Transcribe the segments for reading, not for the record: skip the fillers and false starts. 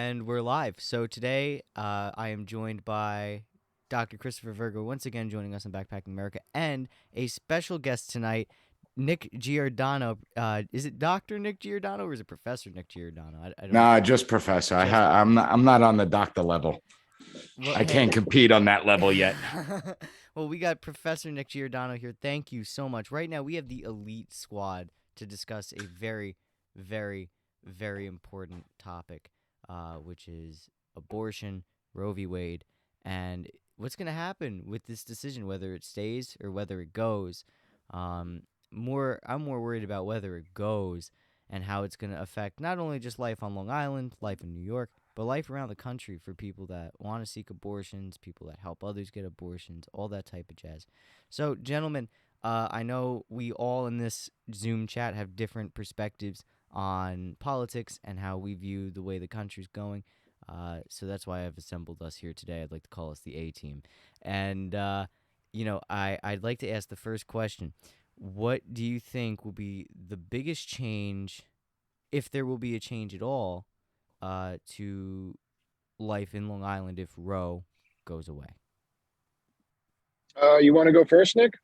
And we're live. So today, I am joined by Dr. Christopher Verga, once again joining us in Backpacking America, and a special guest tonight, Nick Giordano. Is it Dr. Nick Giordano or is it Professor Nick Giordano? I don't. Nah, just professor. Just I'm not on the doctor level. well, I can't hey. compete on that level yet. Well, we got Professor Nick Giordano here. Thank you so much. Right now, we have the elite squad to discuss a very, very, very important topic, which is abortion, Roe v. Wade, and what's going to happen with this decision, whether it stays or whether it goes. Um, I'm more worried about whether it goes and how it's going to affect not only just life on Long Island, life in New York, but life around the country for people that want to seek abortions, people that help others get abortions, all that type of jazz. So, gentlemen, I know we all in this Zoom chat have different perspectives on politics and how we view the way the country's going. So that's why I've assembled us here today. I'd like to call us the A team. And, I'd like to ask the first question. What do you think will be the biggest change, if there will be a change at all, to life in Long Island if Roe goes away? You want to go first, Nick?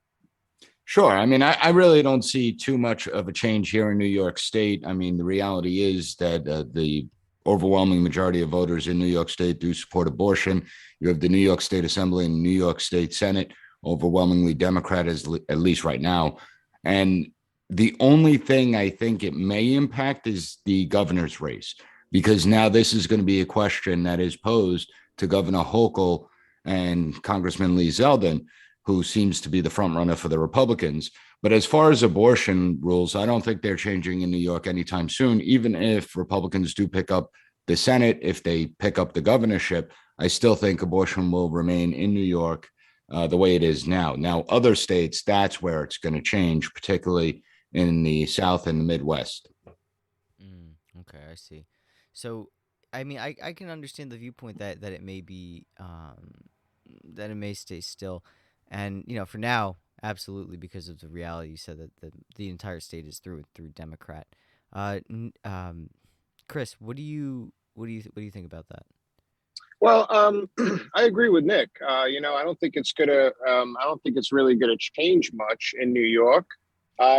Sure. I mean, I really don't see too much of a change here in New York State. I mean, the reality is that the overwhelming majority of voters in New York State do support abortion. You have the New York State Assembly and New York State Senate, overwhelmingly Democrat, at least right now. And the only thing I think it may impact is the governor's race, because now this is going to be a question that is posed to Governor Hochul and Congressman Lee Zeldin, who seems to be the front runner for the Republicans. But as far as abortion rules, I don't think they're changing in New York anytime soon. Even if Republicans do pick up the Senate, if they pick up the governorship, I still think abortion will remain in New York the way it is now. Now, other states, that's where it's going to change, particularly in the South and the Midwest. Okay, I see. So, I mean, I can understand the viewpoint that it may be that it may stay still, and for now, absolutely, because of the reality you said that the entire state is through Democrat. Chris, what do you think about that? Well, I agree with Nick. I don't think it's gonna. I don't think it's really gonna change much in New York.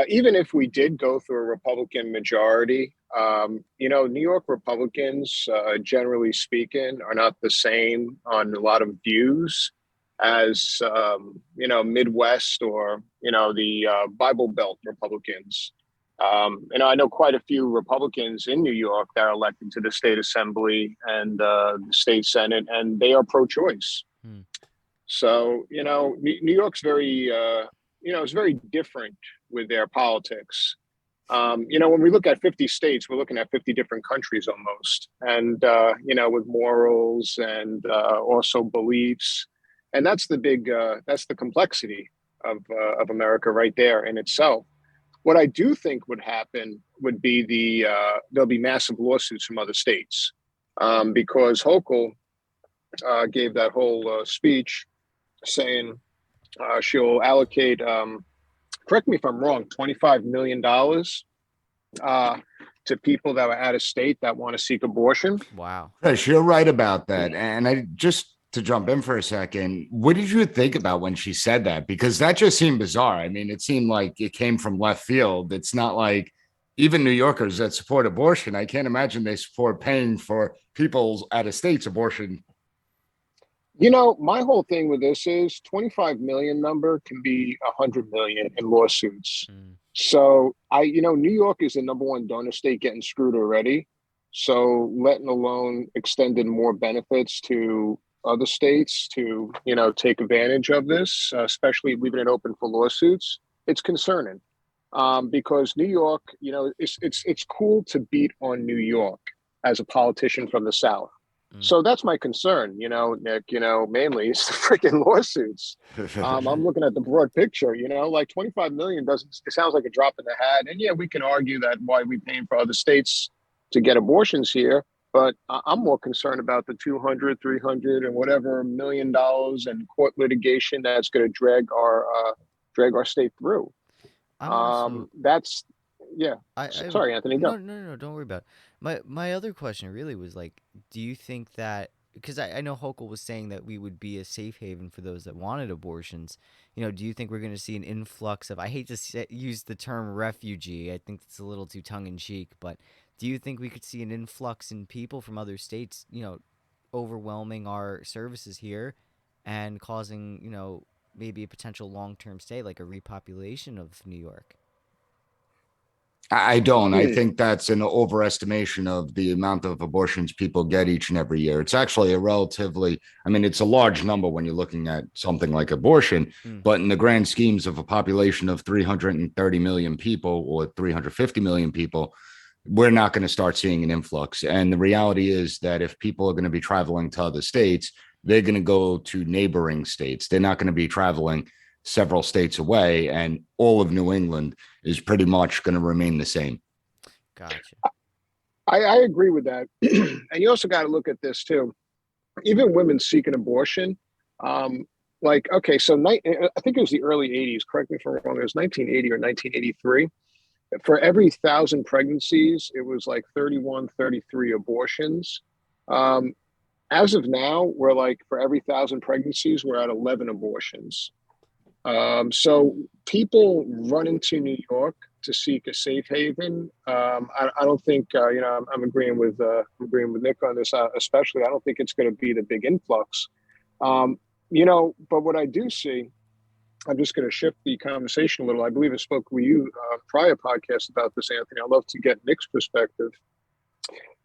Even if we did go through a Republican majority, New York Republicans, generally speaking, are not the same on a lot of views as Midwest or the Bible Belt Republicans. I know quite a few Republicans in New York that are elected to the state assembly and the state senate, and they are pro-choice. Hmm. So New York's very it's very different with their politics. When we look at 50 states, we're looking at 50 different countries almost, and with morals and also beliefs, and that's the complexity of America right there in itself. What I do think would happen would be there'll be massive lawsuits from other states, because Hochul gave that whole speech saying she'll allocate, correct me if I'm wrong, $25 million to people that are out of state that want to seek abortion. Wow. Yes, you're right about that. And I just to jump in for a second, what did you think about when she said that? Because that just seemed bizarre. I mean, it seemed like it came from left field. It's not like even New Yorkers that support abortion, I can't imagine they support paying for people's out of states abortion. My whole thing with this is 25 million number can be 100 million in lawsuits. Mm. So New York is the number one donor state getting screwed already. So letting alone extending more benefits to other states to, take advantage of this, especially leaving it open for lawsuits, it's concerning. Because New York, it's cool to beat on New York as a politician from the South. Mm. So that's my concern, Nick, mainly it's the freaking lawsuits. I'm looking at the broad picture, like 25 million it sounds like a drop in the hat. And yeah, we can argue that why we paying for other states to get abortions here. But I'm more concerned about the 200, 300 and whatever $1 million in court litigation that's going to drag our state through. I'm also That's, yeah. I Sorry, Anthony, no, go. no, no, no, don't worry about it. My other question really was like, do you think that, because I know Hochul was saying that we would be a safe haven for those that wanted abortions. Do you think we're going to see an influx of, I hate to use the term refugee, I think it's a little too tongue in cheek, but do you think we could see an influx in people from other states, overwhelming our services here and causing, maybe a potential long term stay, like a repopulation of New York? I don't. I Hmm. think that's an overestimation of the amount of abortions people get each and every year. It's actually a relatively, I mean, it's a large number when you're looking at something like abortion, Hmm. but in the grand schemes of a population of 330 million people or 350 million people, we're not going to start seeing an influx. And the reality is that if people are going to be traveling to other states, they're going to go to neighboring states. They're not going to be traveling several states away. And all of New England is pretty much going to remain the same. Gotcha. I agree with that. And you also got to look at this too. Even women seeking abortion, um, like, okay, so I think it was the early 80s, correct me if I'm wrong, it was 1980 or 1983. For every 1,000 pregnancies, it was like 31, 33 abortions. Um, as of now, we're like, for every 1,000 pregnancies, we're at 11 abortions. So people run into New York to seek a safe haven. I don't think I'm agreeing with Nick on this. Especially, I don't think it's going to be the big influx. But what I do see, I'm just going to shift the conversation a little. I believe I spoke with you prior podcast about this, Anthony. I'd love to get Nick's perspective.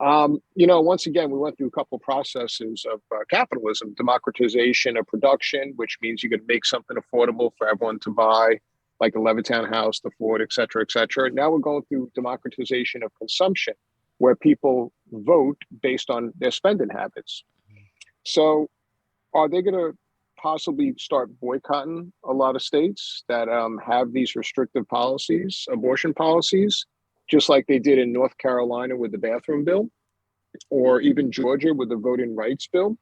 Once again, we went through a couple processes of capitalism, democratization of production, which means you could make something affordable for everyone to buy, like the Levittown house, the Ford, et cetera, et cetera. Now we're going through democratization of consumption, where people vote based on their spending habits. So, are they going to possibly start boycotting a lot of states that have these restrictive policies, abortion policies, just like they did in North Carolina with the bathroom bill, or even Georgia with the voting rights bill?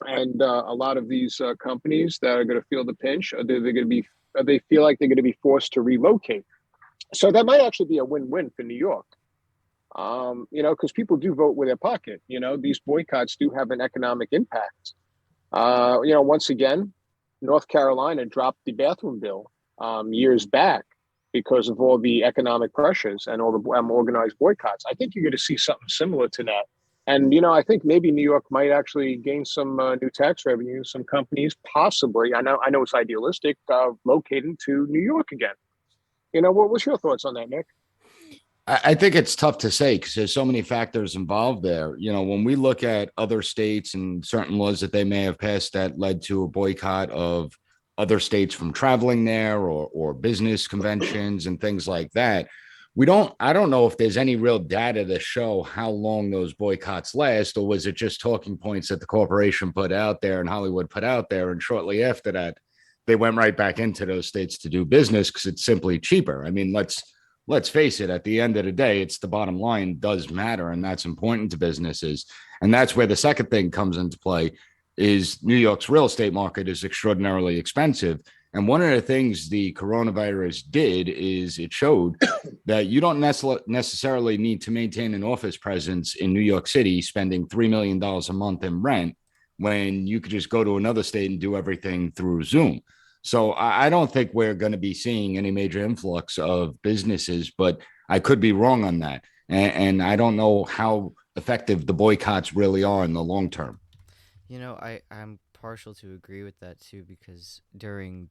And a lot of these companies that are going to feel the pinch, they're going to be, they feel like they're going to be forced to relocate. So that might actually be a win-win for New York. Because people do vote with their pocket. These boycotts do have an economic impact. Once again, North Carolina dropped the bathroom bill years back because of all the economic pressures and all the organized boycotts. I think you're going to see something similar to that. And, I think maybe New York might actually gain some new tax revenue, some companies possibly, I know it's idealistic, locating to New York again. What was your thoughts on that, Nick? I think it's tough to say because there's so many factors involved there. When we look at other states and certain laws that they may have passed that led to a boycott of other states from traveling there or business conventions and things like that, I don't know if there's any real data to show how long those boycotts last, or was it just talking points that the corporation put out there and Hollywood put out there, and shortly after that, they went right back into those states to do business because it's simply cheaper. I mean, let's face it, at the end of the day, it's the bottom line does matter, and that's important to businesses. And that's where the second thing comes into play is New York's real estate market is extraordinarily expensive. And one of the things the coronavirus did is it showed that you don't necessarily need to maintain an office presence in New York City, spending $3 million a month in rent, when you could just go to another state and do everything through Zoom. So I don't think we're going to be seeing any major influx of businesses, but I could be wrong on that. And I don't know how effective the boycotts really are in the long term. I'm partial to agree with that too, because during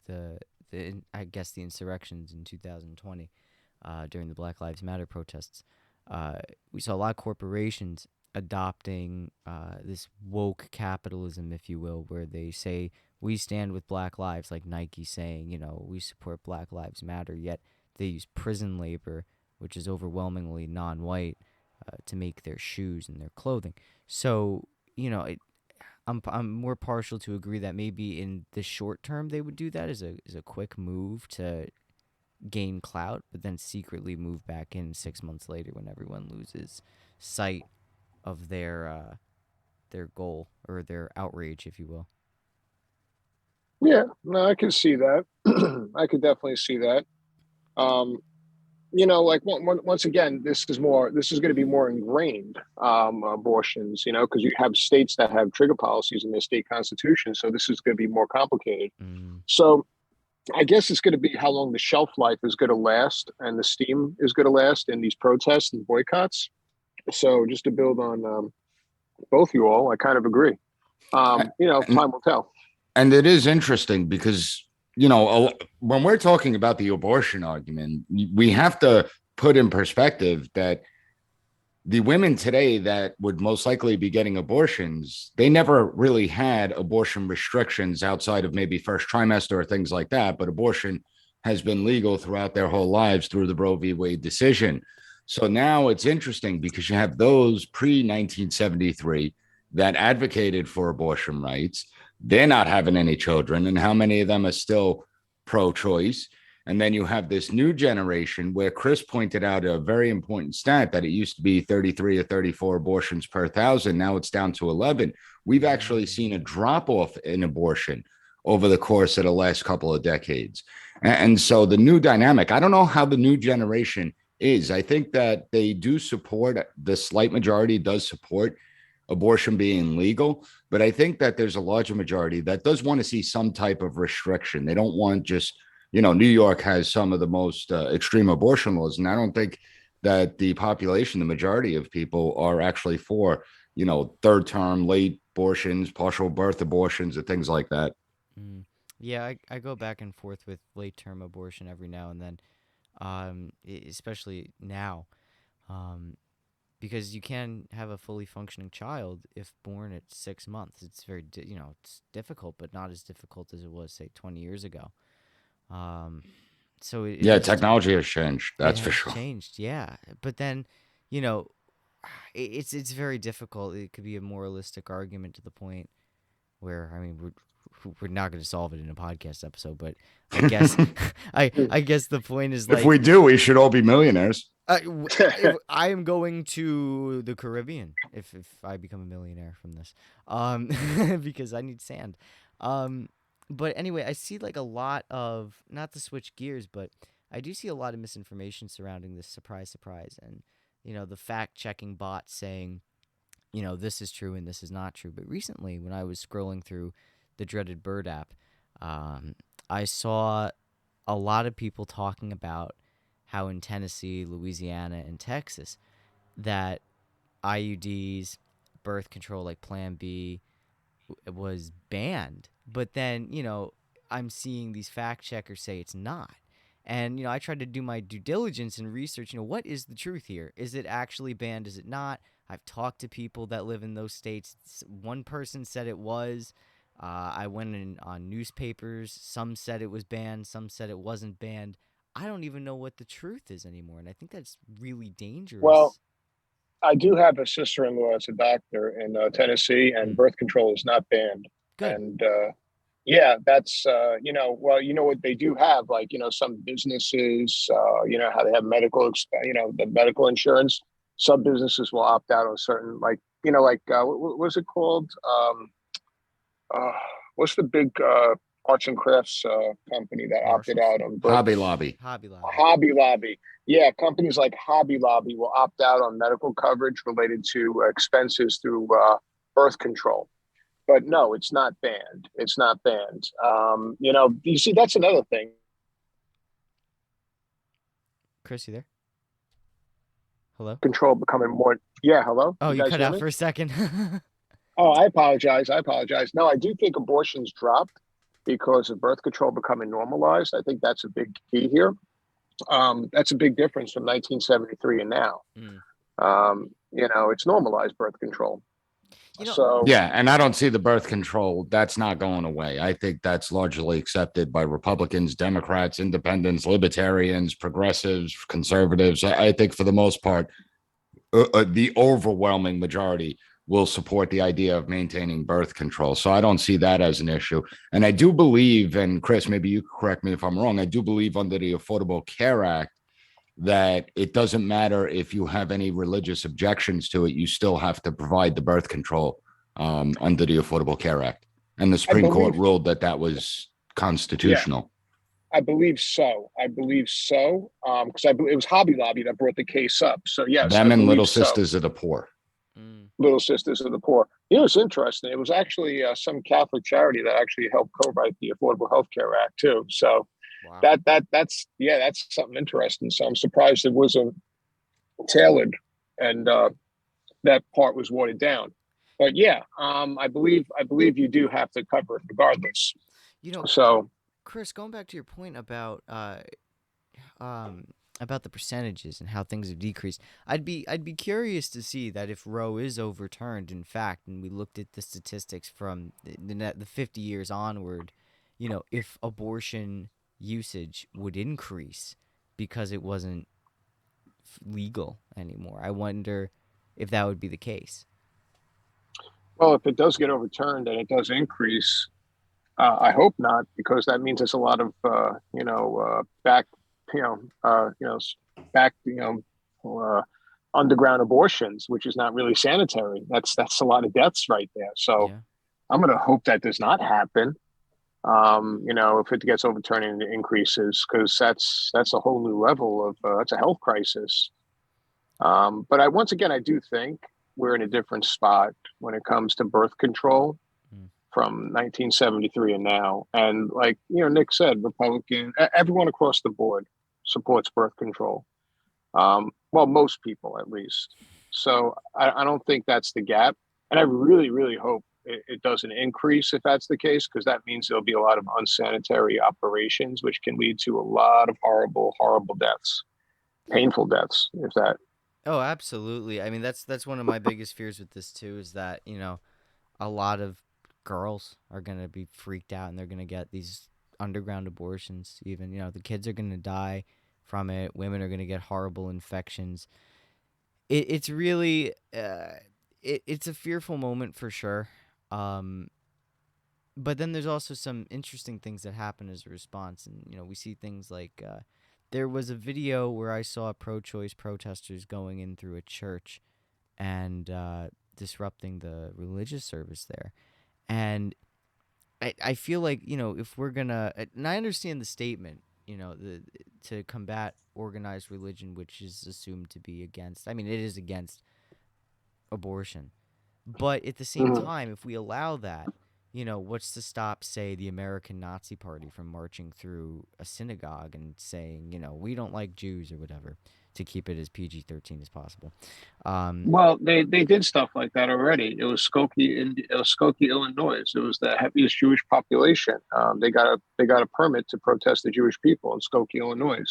I guess the insurrections in 2020, during the Black Lives Matter protests, we saw a lot of corporations adopting this woke capitalism, if you will, where they say we stand with Black lives, like Nike saying, we support Black Lives Matter, yet they use prison labor, which is overwhelmingly non-white, to make their shoes and their clothing. So, I'm more partial to agree that maybe in the short term they would do that as a quick move to gain clout, but then secretly move back in 6 months later when everyone loses sight of their goal or their outrage, if you will. Yeah, no, I can see that. I could definitely see that. Um, like once again, this is going to be more ingrained abortions, because you have states that have trigger policies in their state constitution. So this is going to be more complicated. Mm. So I guess it's going to be how long the shelf life is going to last and the steam is going to last in these protests and boycotts. So just to build on both you all, I kind of agree. And, Time will tell. and it is interesting because, when we're talking about the abortion argument, we have to put in perspective that the women today that would most likely be getting abortions, they never really had abortion restrictions outside of maybe first trimester or things like that. But abortion has been legal throughout their whole lives through the Roe v. Wade decision. So now it's interesting because you have those pre-1973 that advocated for abortion rights. They're not having any children, and how many of them are still pro-choice? And then you have this new generation where Chris pointed out a very important stat that it used to be 33 or 34 abortions per 1,000. Now it's down to 11. We've actually seen a drop off in abortion over the course of the last couple of decades. And so the new dynamic, I don't know how the new generation is. I think that they do support, the slight majority does support abortion being legal, but I think that there's a larger majority that does want to see some type of restriction. They don't want just, New York has some of the most extreme abortion laws, and I don't think that the population, the majority of people, are actually for, third term, late abortions, partial birth abortions, and things like that. Mm. Yeah, I go back and forth with late term abortion every now and then, especially now, um, because you can have a fully functioning child if born at 6 months. It's it's difficult, but not as difficult as it was, say, 20 years ago. Um, so it Yeah, is technology has changed. it That's for has sure. changed, yeah. But then, you know, it's very difficult. It could be a moralistic argument to the point where, I mean, we're not going to solve it in a podcast episode, but I guess I guess the point is, If like, we do, we should all be millionaires. I am going to the Caribbean if I become a millionaire from this, because I need sand. Um, but anyway, I see like a lot of, not to switch gears, but I do see a lot of misinformation surrounding this surprise, surprise, and the fact checking bots saying this is true and this is not true. But recently, when I was scrolling through the dreaded Bird app, um, I saw a lot of people talking about how in Tennessee, Louisiana, and Texas that IUDs, birth control like Plan B, was banned. But then, I'm seeing these fact checkers say it's not. And, I tried to do my due diligence and research, what is the truth here? Is it actually banned? Is it not? I've talked to people that live in those states. One person said it was. I went in on newspapers. Some said it was banned. Some said it wasn't banned. I don't even know what the truth is anymore. And I think that's really Well, dangerous. I do have a sister-in-law as a doctor in Tennessee, and Mm, birth control is not banned. good. And yeah, that's well, what they do have, like some businesses, how they have the medical insurance. Some businesses will opt out on certain, like what's it called? Uh, what's the big arts and crafts company that opted Marshalls? out on birth? Hobby Lobby. Hobby Lobby. Hobby Lobby. Yeah, companies like Hobby Lobby will opt out on medical coverage related to expenses through birth control. But no, it's not banned. It's not banned. You see, that's another thing. Chris, you there? Hello? Control becoming more. Yeah, hello. Oh, You you guys cut hear out me? for a second. Oh, I apologize. I apologize. No, I do think abortions dropped because of birth control becoming normalized. I think that's a big key here. That's a big difference from 1973 and now. Mm. It's normalized birth control. You know, So Yeah, and I don't see the birth control. That's not going away. I think that's largely accepted by Republicans, Democrats, independents, libertarians, progressives, conservatives. I think for the most part, the overwhelming majority will support the idea of maintaining birth control. So I don't see that as an issue. And I do believe, and Chris, maybe you correct me if I'm wrong, I do believe under the Affordable Care Act that it doesn't matter if you have any religious objections to it, you still have to provide the birth control under the Affordable Care Act. And the I Supreme Court believe, ruled that that was yeah, constitutional. I believe so. I believe so. Because it was Hobby Lobby that brought the case up. So yes, I Them and Little believe so. Sisters of the Poor. Mm, Little Sisters of the Poor. You know, it's interesting. It was actually some Catholic charity that actually helped co-write the Affordable Health Care Act too. So wow. that's yeah, that's something interesting. So I'm surprised it wasn't tailored and that part was watered down. But yeah, I believe you do have to cover it regardless. You know, So Chris, going back to your point um, about the percentages and how things have decreased, I'd be curious to see that if Roe is overturned, in fact, and we looked at the statistics from the 50 years onward, if abortion usage would increase because it wasn't legal anymore. I wonder if that would be the case. well, if it does get overturned and it does increase, I hope not, because that means there's a lot of back, you know, back, underground abortions, which is not really sanitary. That's a lot of deaths right there. So Yeah. I'm going to hope that does not happen. If it gets overturned and it increases, because that's a whole new level of that's a health crisis. But once again, I do think we're in a different spot when it comes to birth control Mm. from 1973 and now. And like Nick said, Republican, everyone across the board supports birth control. Well, most people at least. So I don't think that's the gap. And I really, really hope it doesn't increase if that's the case, because that means there'll be a lot of unsanitary operations, which can lead to a lot of horrible, horrible deaths, painful deaths, if that. Oh, absolutely. I mean, that's one of my biggest fears with this too is that, a lot of girls are going to be freaked out and they're going to get these underground abortions even, the kids are going to die from it. Women are going to get horrible infections. It's really it's a fearful moment for sure. Um but then there's also some interesting things that happen as a response, and we see things like there was a video where I saw pro-choice protesters going in through a church and disrupting the religious service there. And I feel like, if we're gonna, and I understand the statement, to combat organized religion, which is assumed to be against, I mean, it is against abortion. But at the same Mhm. time, if we allow that, what's to stop, say, the American Nazi Party from marching through a synagogue and saying, we don't like Jews or whatever, to keep it as PG-13 as possible. Um, Well, they did stuff like that already. It was Skokie, Illinois. It was the heaviest Jewish population. They got a permit to protest the Jewish people in Skokie, Illinois.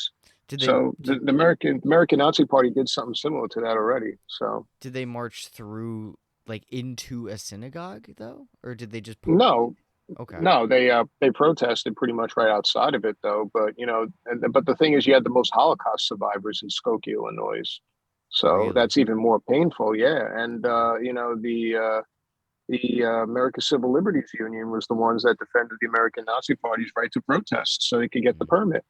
did they So did the American Nazi Party did something similar to that already. So did they march through, like, into a synagogue though, or did they just no, okay? no, they protested pretty much right outside of it though. But but the thing is, you had the most Holocaust survivors in Skokie, Illinois. So Really? that's even more painful. Yeah, and the American Civil Liberties Union was the ones that defended the American Nazi Party's right to protest, so they could get the Mm, permit.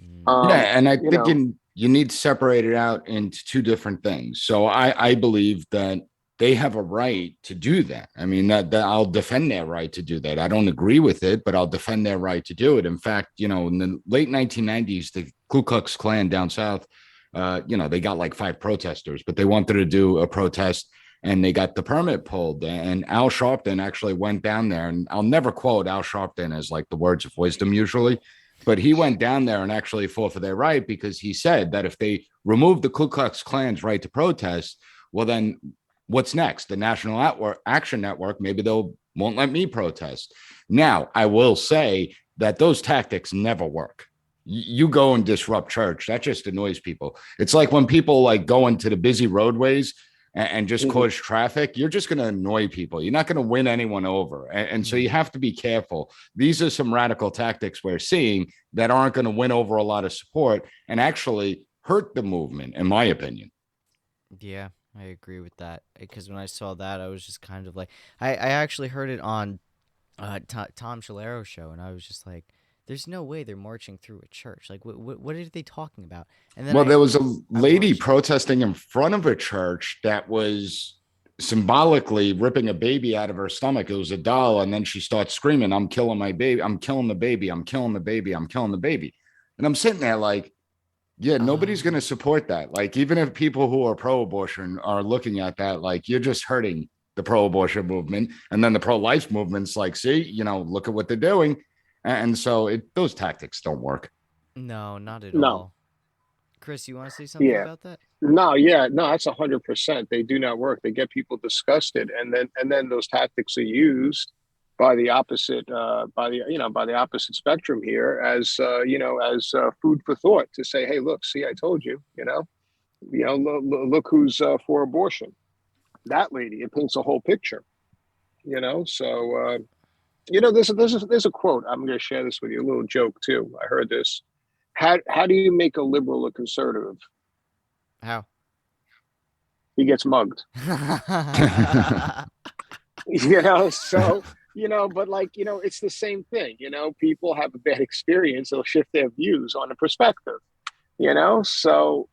mm, Yeah, Um, and I you think know, you need to separate it out into two different things. So I believe that they have a right to do that. I mean that I'll defend their right to do that. I don't agree with it, but I'll defend their right to do it. In fact, in the late 1990s, the Ku Klux Klan down south, they got like 5 protesters, but they wanted to do a protest and they got the permit pulled. And Al Sharpton actually went down there, and I'll never quote Al Sharpton as like the words of wisdom usually, but he went down there and actually fought for their right because he said that if they remove the Ku Klux Klan's right to protest, well, then what's next? The National Action Network, maybe they'll won't let me protest. Now, I will say that those tactics never work. You go and disrupt church, that just annoys people. It's like when people like go into the busy roadways and just mhm. cause traffic, you're just going to annoy people. You're not going to win anyone over. And so you mm. have to be careful. These are some radical tactics we're seeing that aren't going to win over a lot of support and actually hurt the movement, in my opinion. Yeah, I agree with that. Because when I saw that, I was just kind of like, I actually heard it on Tom Schillero's show, and I was just like, "There's no way they're marching through a church. Like, what are they talking about?" And then Well, I there was a I lady watched. protesting in front of a church that was symbolically ripping a baby out of her stomach. It was a doll. And then she starts screaming, I'm killing my baby. I'm killing the baby. I'm killing the baby. I'm killing the baby. And I'm sitting there like, yeah, nobody's going to support that. Like, even if people who are pro abortion are looking at that, like, you're just hurting the pro abortion movement. And then the pro life movement's like, see, look at what they're doing. And so those tactics don't work. No, not at No. all. Chris, you want to say something Yeah. about that? No, yeah, no, that's 100%. They do not work. They get people disgusted, and then those tactics are used by the opposite, by the opposite spectrum here as as food for thought to say, hey, look, see, I told you, look who's for abortion. That lady, it paints a whole picture, So there's a quote. I'm going to share this with you. A little joke too. I heard this. How do you make a liberal a conservative? How? He gets mugged. So but it's the same thing. People have a bad experience, they'll shift their views on the perspective. So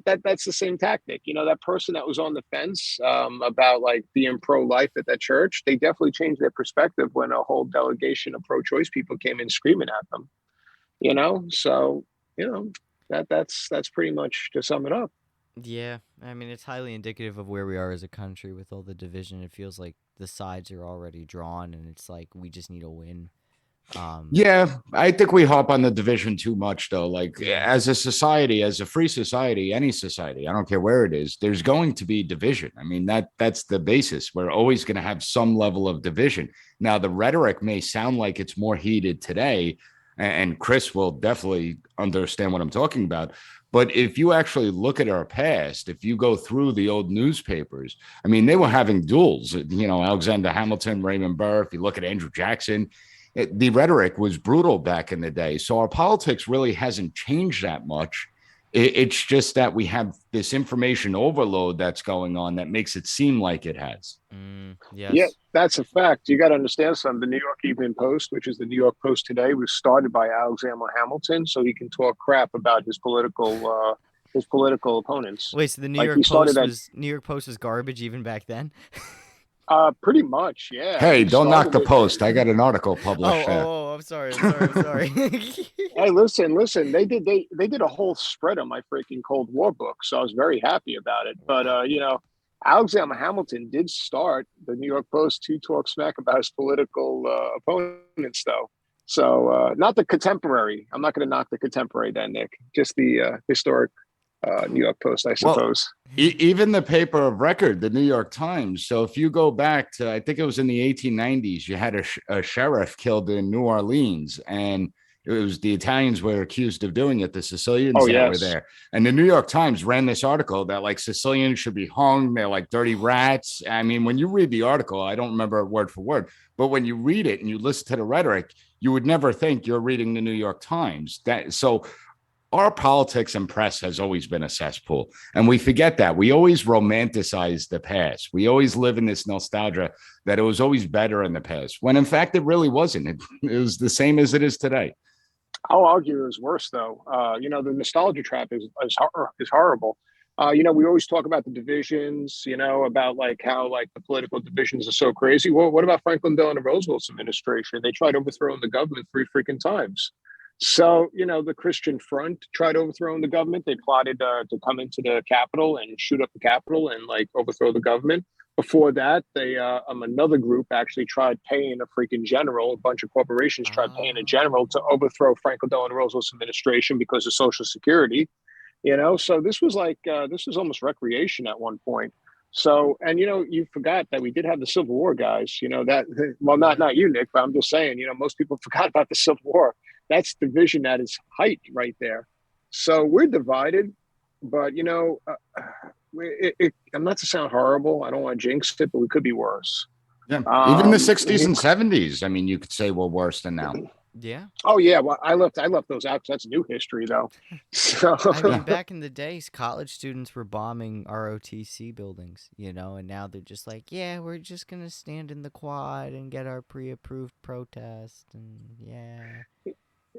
that's the same tactic. That person that was on the fence about like being pro-life at that church, they definitely changed their perspective when a whole delegation of pro-choice people came in screaming at them. So that's pretty much to sum it up. Yeah, I mean, it's highly indicative of where we are as a country with all the division. It feels like the sides are already drawn, and it's like we just need a win. Yeah, I think we hop on the division too much, though. Like, Yeah. as a society, as a free society, any society, I don't care where it is, there's going to be division. I mean, that's the basis. We're always going to have some level of division. Now, the rhetoric may sound like it's more heated today, and Chris will definitely understand what I'm talking about. But if you actually look at our past, if you go through the old newspapers, I mean, they were having duels. Alexander Hamilton, Raymond Burr. If you look at Andrew Jackson, the rhetoric was brutal back in the day. So our politics really hasn't changed that much. It's just that we have this information overload that's going on that makes it seem like it has. Yeah, Yes. that's a fact. You got to understand something. The New York Evening Post, which is the New York Post today, was started by Alexander Hamilton, so he can talk crap about his political opponents. Wait, so the Like he started at New York Post was garbage even back then? pretty much, yeah. Hey, He don't knock started the it. post. I got an article Oh, published there. oh, oh, I'm sorry. I'm sorry. Hey, listen. They did a whole spread on my freaking Cold War book, so I was very happy about it. But Wow. Alexander Hamilton did start the New York Post to talk smack about his political opponents, though. So not the contemporary. I'm not going to knock the contemporary, then, Nick. Just the historic New York Post, I Well, suppose. even the paper of record, the New York Times. So if you go back to, I think it was in the 1890s, you had a sheriff killed in New Orleans, and it was the Italians were accused of doing it, the Sicilians Oh that were yes. there. And the New York Times ran this article that like Sicilians should be hung. They're like dirty rats. I mean, when you read the article, I don't remember it word for word, but when you read it and you listen to the rhetoric, you would never think you're reading the New York Times. So our politics and press has always been a cesspool. And we forget that. We always romanticize the past. We always live in this nostalgia that it was always better in the past, when in fact it really wasn't. It was the same as it is today. I'll argue it was worse though. The nostalgia trap is horrible. We always talk about the divisions, about like how like the political divisions are so crazy. Well, what about Franklin Delano Roosevelt's administration? They tried overthrowing the government 3 freaking times. So, the Christian Front tried overthrowing the government. They plotted to come into the Capitol and shoot up the Capitol and like overthrow the government. Before that, another group actually tried paying a freaking general. A bunch of corporations tried paying a general to overthrow Franklin Delano Roosevelt's administration because of Social Security. So this was almost recreation at one point. So, and you forgot that we did have the Civil War, guys. That well, not you, Nick, but I'm just saying. Most people forgot about the Civil War. That's division at its height, right there. So we're divided, but I'm not to sound horrible. I don't want to jinx it, but we could be worse. Yeah. Even the 60s and 70s. I mean, you could say we're worse than now. Yeah. Oh yeah, well I left those out because that's new history though. So I mean, back in the days, college students were bombing ROTC buildings, and now they're just like, yeah, we're just going to stand in the quad and get our pre-approved protest, and yeah.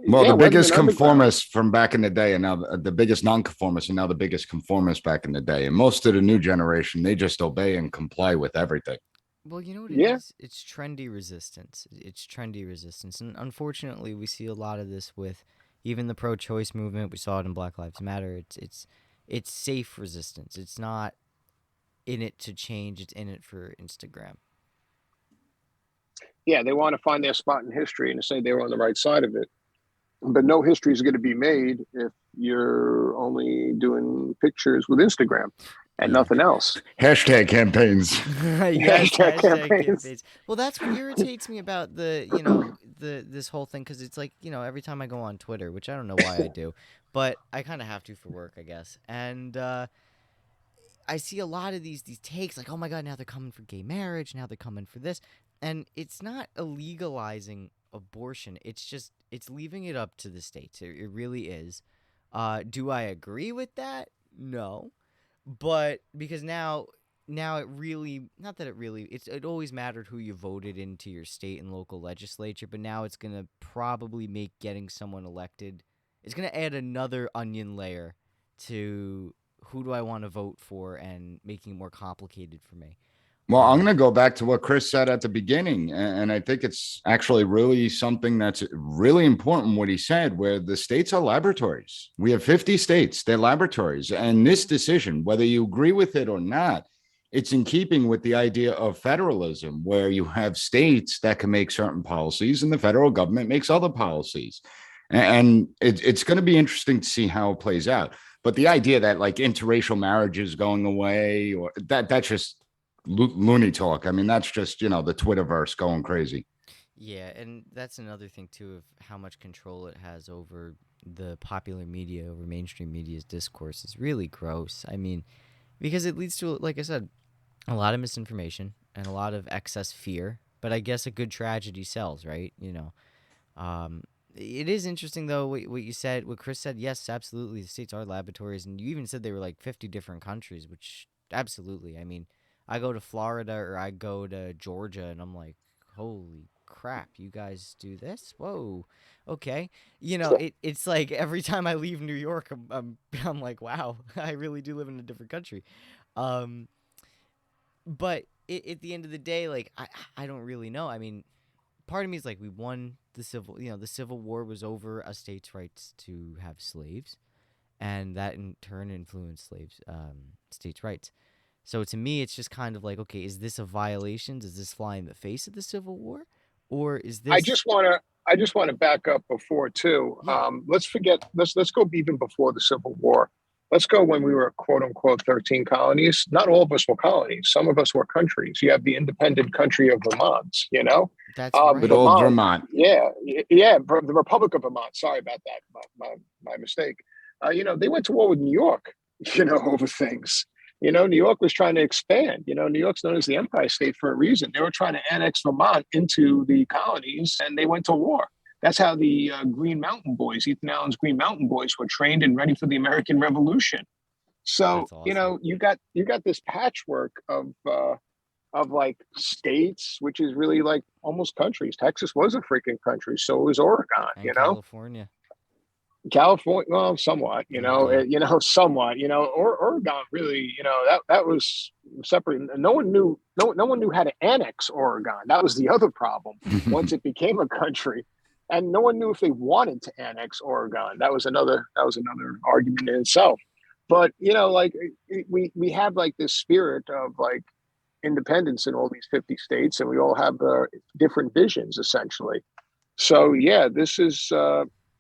Well, Yeah, the weathermen biggest underground. conformists from back in the day, and now the biggest nonconformists, and now the biggest conformists back in the day. And most of the new generation, they just obey and comply with everything. Well, you know what it Yeah, is? It's trendy resistance. It's trendy resistance. And unfortunately, we see a lot of this with even the pro-choice movement. We saw it in Black Lives Matter. It's safe resistance. It's not in it to change. It's in it for Instagram. yeah, they want to find their spot in history and say they were on the right side of it. But no history is going to be made if you're only doing pictures with Instagram and Yeah. nothing else. Hashtag campaigns. Yes, Hashtag hashtag campaigns. campaigns. Well, that's what irritates me about the this whole thing, because it's like, every time I go on Twitter, which I don't know why I do, but I kind of have to for work, I guess. And I see a lot of these takes like, oh my god, now they're coming for gay marriage, now they're coming for this, and it's not illegalizing abortion. It's leaving it up to the states. It really is. Do I agree with that? No, but because now it really, not that it really, it always mattered who you voted into your state and local legislature, but now it's gonna probably make getting someone elected. It's gonna add another onion layer to who do I want to vote for, and making it more complicated for me. Well, I'm Um, going to go back to what Chris said at the beginning. And I think it's actually really something that's really important what he said, where the states are laboratories. We have 50 states, they're laboratories. And this decision, whether you agree with it or not, it's in keeping with the idea of federalism, where you have states that can make certain policies and the federal government makes other policies. And it's going to be interesting to see how it plays out. But the idea that like interracial marriage is going away, or that's just loony talk. I mean, that's just, the Twitterverse going crazy. yeah, and that's another thing too of how much control it has over the popular media, over mainstream media's discourse is really gross. I mean, because it leads to, like I said, a lot of misinformation and a lot of excess fear. But I guess a good tragedy sells, right? Um, it is interesting though what you said, what Chris said. Yes, absolutely, the states are laboratories, and you even said they were like 50 different countries, which absolutely. I mean, I go to Florida or I go to Georgia, and I'm like, holy crap, you guys do this? Whoa, okay. It's like every time I leave New York, I'm like, wow, I really do live in a different country. Um, but at the end of the day, like I don't really know. I mean, part of me is like, we won the Civil War was over a state's rights to have slaves, and that in turn influenced states' rights. So to me, it's just kind of like, okay, is this a violation? Does this fly in the face of the Civil War, or is I this? just want to. I just want to back up before too. Yeah, Let's forget. Let's go even before the Civil War. Let's go when we were quote unquote 13 colonies. Not all of us were colonies. Some of us were countries. You have the independent country of Vermont. that's Good right. old Vermont. Vermont. Yeah, yeah. The Republic of Vermont. Sorry about that. My mistake. They went to war with New York. Over things. New York was trying to expand. New York's known as the Empire State for a reason. They were trying to annex Vermont into the colonies, and they went to war. That's how the Green Mountain Boys, Ethan Allen's Green Mountain Boys, were trained and ready for the American Revolution. So That's awesome. you got this patchwork of like states, which is really like almost countries. Texas was a freaking country, so was Oregon. And California. California, well, somewhat, Yeah, somewhat, or Oregon really, that was separate. No one knew how to annex Oregon. That was the other problem. Once it became a country, and no one knew if they wanted to annex Oregon. That was another argument in itself. But like we have like this spirit of like independence in all these 50 states, and we all have different visions essentially. So yeah, this is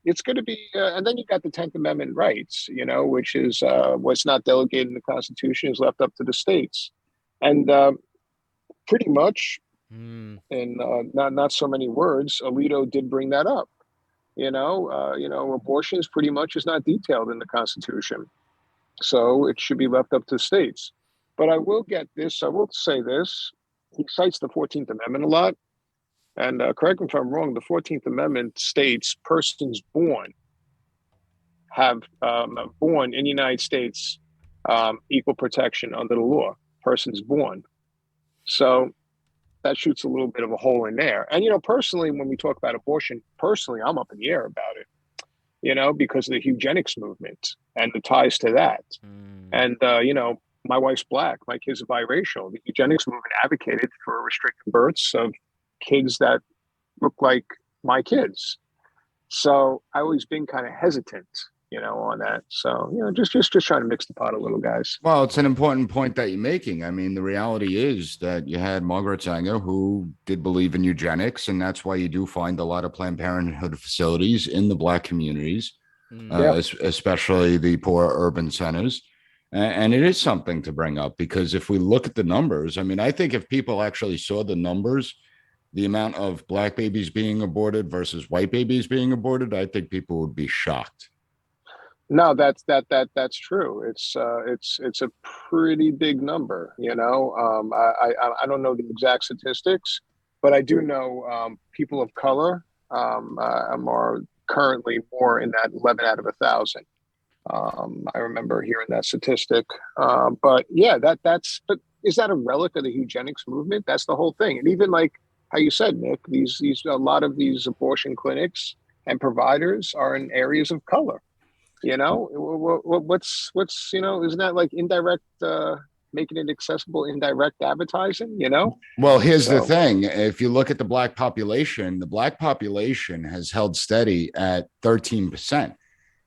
it's going to be, and then you got the 10th Amendment rights, which is what's not delegated in the Constitution is left up to the states, and pretty much mm, in not so many words, Alito did bring that up. Abortions pretty much is not detailed in the Constitution, so it should be left up to states. But I will get this. I will say this. He cites the 14th Amendment a lot. And correct me if I'm wrong, the 14th Amendment states persons born in the United States equal protection under the law. Persons born. So that shoots a little bit of a hole in there. And personally, when we talk about abortion, personally, I'm up in the air about it. Because of the eugenics movement and the ties to that. Mm. And my wife's black, my kids are biracial. The eugenics movement advocated for restricted births of kids that look like my kids. So I always been kind of hesitant, on that. So just trying to mix the pot a little, guys. Well, it's an important point that you're making. I mean, the reality is that you had Margaret Sanger, who did believe in eugenics, and that's why you do find a lot of Planned Parenthood facilities in the Black communities, Yeah. especially the poor urban centers. And it is something to bring up, because if we look at the numbers, I mean, I think if people actually saw the numbers, the amount of Black babies being aborted versus white babies being aborted, I think people would be shocked. No, that's true. It's a pretty big number. I don't know the exact statistics, but I do know people of color are currently more in that 11 out of 1,000. I remember hearing that statistic. But yeah, but is that a relic of the eugenics movement? That's the whole thing. And even like how you said, Nick, these a lot of these abortion clinics and providers are in areas of color. What's isn't that like indirect, making it accessible, indirect advertising? Well, here's the So. thing. If you look at the Black population has held steady at 13%.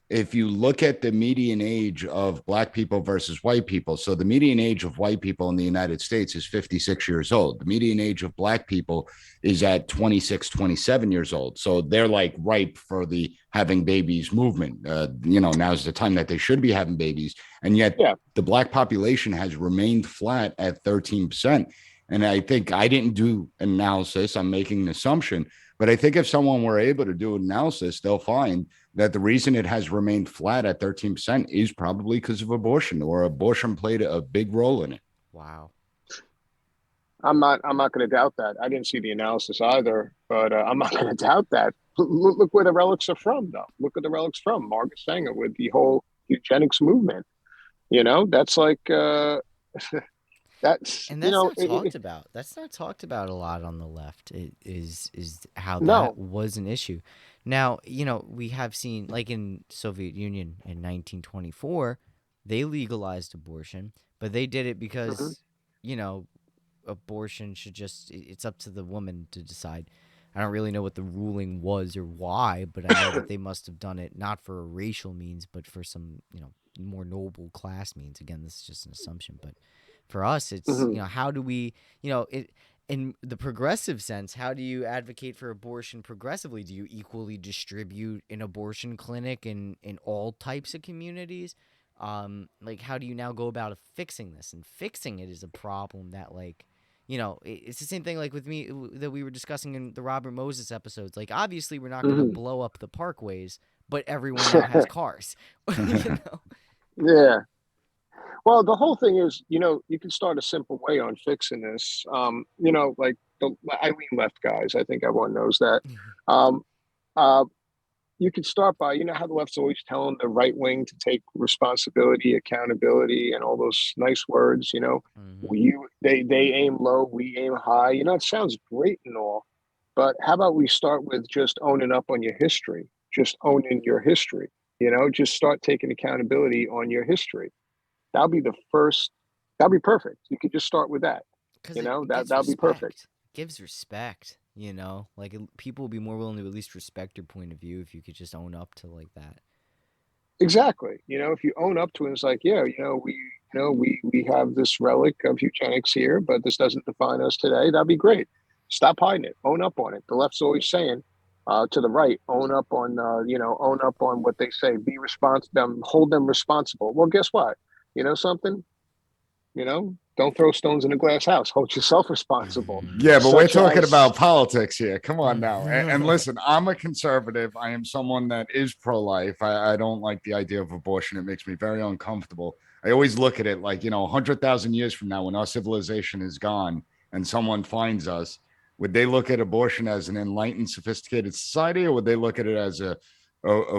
If you look at the median age of Black people versus white people, so the median age of white people in the United States is 56 years old. The median age of Black people is at 26, 27 years old. So they're like ripe for the having babies movement. Now's the time that they should be having babies. And yet the Black population has remained flat at 13%. And I think, I didn't do analysis, I'm making an assumption, but I think if someone were able to do an analysis, they'll find that the reason it has remained flat at 13% is probably because of abortion, or abortion played a big role in it. Wow. I'm not going to doubt that. I didn't see the analysis either, but I'm not going to doubt that. Look where the relics are from, though. Look where the relics from. Margaret Sanger with the whole eugenics movement. That's like that's And that's not talked about. That's not talked about a lot on the left. It is how that no. was an issue. Now, we have seen, like in Soviet Union in 1924, they legalized abortion, but they did it Mhm. because, abortion should it's up to the woman to decide. I don't really know what the ruling was or why, but I know that they must have done it not for a racial means, but for some, more noble class means. Again, this is just an assumption, but for us, it's, Mhm. how do we, it, in the progressive sense, how do you advocate for abortion progressively? Do you equally distribute an abortion clinic in all types of communities? Like, how do you now go about fixing this? And fixing it is a problem that, like, it's the same thing like with me that we were discussing in the Robert Moses episodes. Like, obviously, we're not going to Mhm. blow up the parkways, but everyone now has cars. you know? Yeah. Well, the whole thing is, you can start a simple way on fixing this. Like the Eileen left guys. I think everyone knows that. Um, uh, you can start by, how the left's always telling the right wing to take responsibility, accountability, and all those nice words. Mm-hmm. They aim low, we aim high. It sounds great and all, but how about we start with just owning up on your history, just owning your history. Just start taking accountability on your history. That'll be the first. That'll be perfect. You could just start with that. Because it gets That'll be perfect. respect. It gives respect, Like, people will be more willing to at least respect your point of view if you could just own up to, like, that. Exactly. If you own up to it, it's like, yeah, we have this relic of eugenics here, but this doesn't define us today. That'd be great. Stop hiding it. Own up on it. The left's always saying, to the right, own up on what they say. Be responsible. Hold them responsible. Well, guess what? Something. Don't throw stones in a glass house. Hold yourself responsible. Yeah, but we're Such talking as. about politics here. Come on now. And listen, I'm a conservative. I am someone that is pro-life. I don't like the idea of abortion. It makes me very uncomfortable. I always look at it like, 100,000 years from now, when our civilization is gone and someone finds us, would they look at abortion as an enlightened, sophisticated society, or would they look at it as a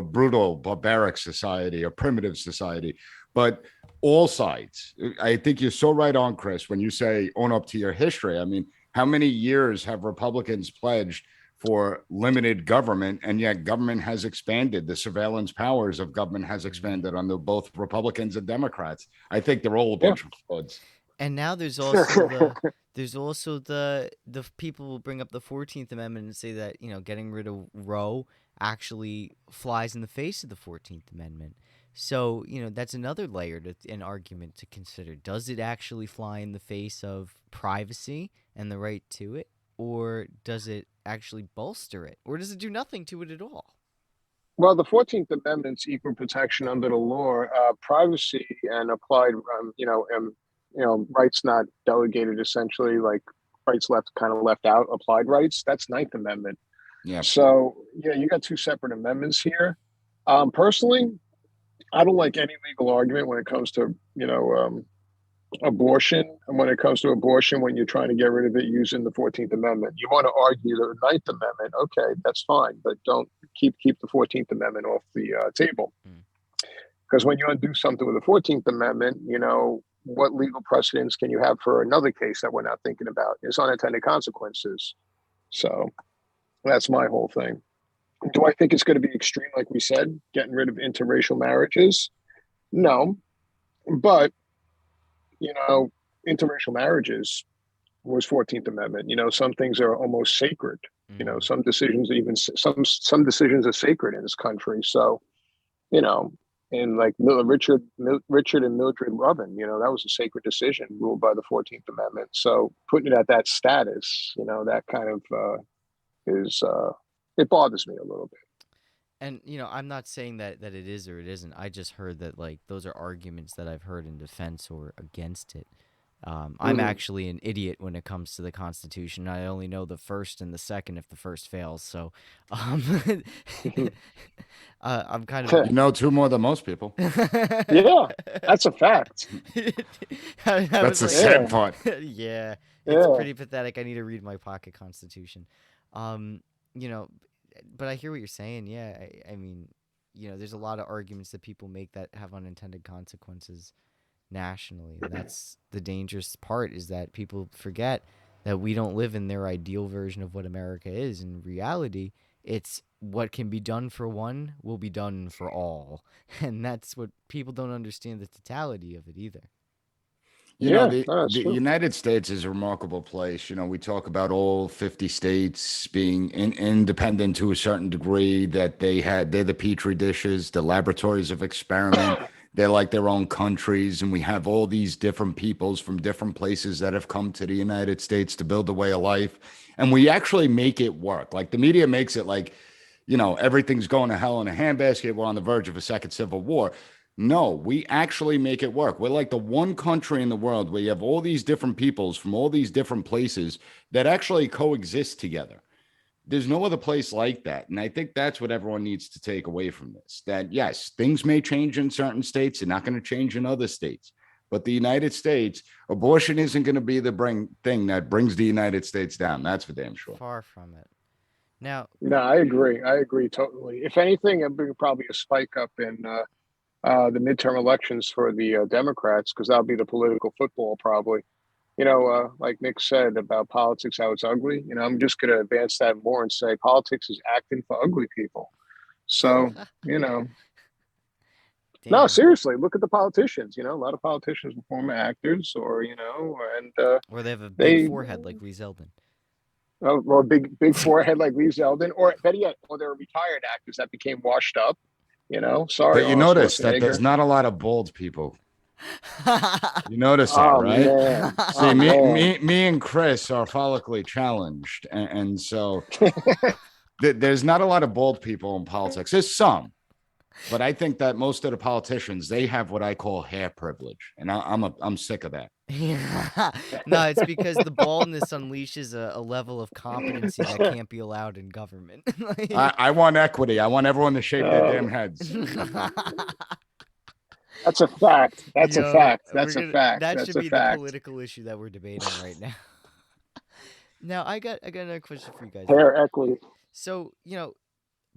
brutal, barbaric society, a primitive society? But all sides. I think you're so right on, Chris, when you say own up to your history. I mean, How many years have Republicans pledged for limited government, and yet government has expanded? The surveillance powers of government has expanded under both Republicans and Democrats. I think they're all a Yeah. bunch of frauds. And now there's also the people will bring up the 14th Amendment and say that, getting rid of Roe actually flies in the face of the 14th Amendment. So, that's another layer to an argument to consider. Does it actually fly in the face of privacy and the right to it, or does it actually bolster it, or does it do nothing to it at all? Well, the 14th Amendment's equal protection under the law, privacy and applied, rights not delegated, essentially, like rights left kind of left out, applied rights. That's Ninth Amendment. Yeah. So yeah, you got two separate amendments here. Personally, I don't like any legal argument when it comes to abortion, and when it comes to abortion, when you're trying to get rid of it using the 14th Amendment. You want to argue the Ninth Amendment, okay, that's fine, but don't keep the 14th Amendment off the table. Mm. Because when you undo something with the 14th Amendment, what legal precedents can you have for another case that we're not thinking about? It's unintended consequences. So that's my whole thing. Do I think it's going to be extreme, like we said, getting rid of interracial marriages? No, but interracial marriages was 14th Amendment. Some things are almost sacred. Mm. Some decisions, even some decisions are sacred in this country. So, you know, and like Richard and Mildred Lovin, that was a sacred decision ruled by the 14th Amendment. So putting it at that status, that kind of is it bothers me a little bit. And I'm not saying that it is or it isn't. I just heard that like those are arguments that I've heard in defense or against it. I'm Mhm. actually an idiot when it comes to the Constitution. I only know the first and the second if the first fails. So, I'm kind of You know two more than most people. Yeah, that's a fact. I That's was the like, Yeah, sad part. yeah, it's yeah. pretty pathetic. I need to read my pocket Constitution. Um, you know, but I hear what you're saying. Yeah, I mean, there's a lot of arguments that people make that have unintended consequences nationally, and that's the dangerous part, is that people forget that we don't live in their ideal version of what America is. In reality, it's what can be done for one will be done for all, and that's what people don't understand, the totality of it either. You know, Yeah, the, no, that's the true. United States is a remarkable place. We talk about all 50 states being independent to a certain degree, that they're the petri dishes, the laboratories of experiment. They're like their own countries. And we have all these different peoples from different places that have come to the United States to build a way of life. And we actually make it work. Like the media makes it like, everything's going to hell in a handbasket. We're on the verge of a second civil war. No, we actually make it work. We're like the one country in the world where you have all these different peoples from all these different places that actually coexist together. There's no other place like that. And I think that's what everyone needs to take away from this, that yes, things may change in certain states. They're not going to change in other states. But the United States, abortion isn't going to be the thing that brings the United States down. That's for damn sure. Far from it. Now, No, I agree. I agree totally. If anything, it'd be probably a spike up in the midterm elections for the Democrats, because that'll be the political football probably. Like Nick said about politics, how it's ugly. I'm just going to advance that more and say politics is acting for ugly people. So, you know, no, damn. seriously, look at the politicians. A lot of politicians are former actors, or and Or they have a big they, forehead like Lee Zeldin. or big forehead like Lee Zeldin, or better yet, or they're retired actors that became washed up. Sorry, But you Arnold notice that there's Schwarzenegger. not a lot of bald people. You notice that, Oh right? man, See, oh me, man. me, me, and Chris are follically challenged, and so there's not a lot of bald people in politics. There's some, but I think that most of the politicians, they have what I call hair privilege, and I'm sick of that. Yeah. No, it's because the baldness unleashes a level of competency that can't be allowed in government. I, Like- I want equity. I want everyone to shave their damn Oh, heads. that's a fact. That's a Yo, fact. That's a fact. that That's should a be the fact. political issue that we're debating right now. Now, I got another question for you guys though. Hair equity. So,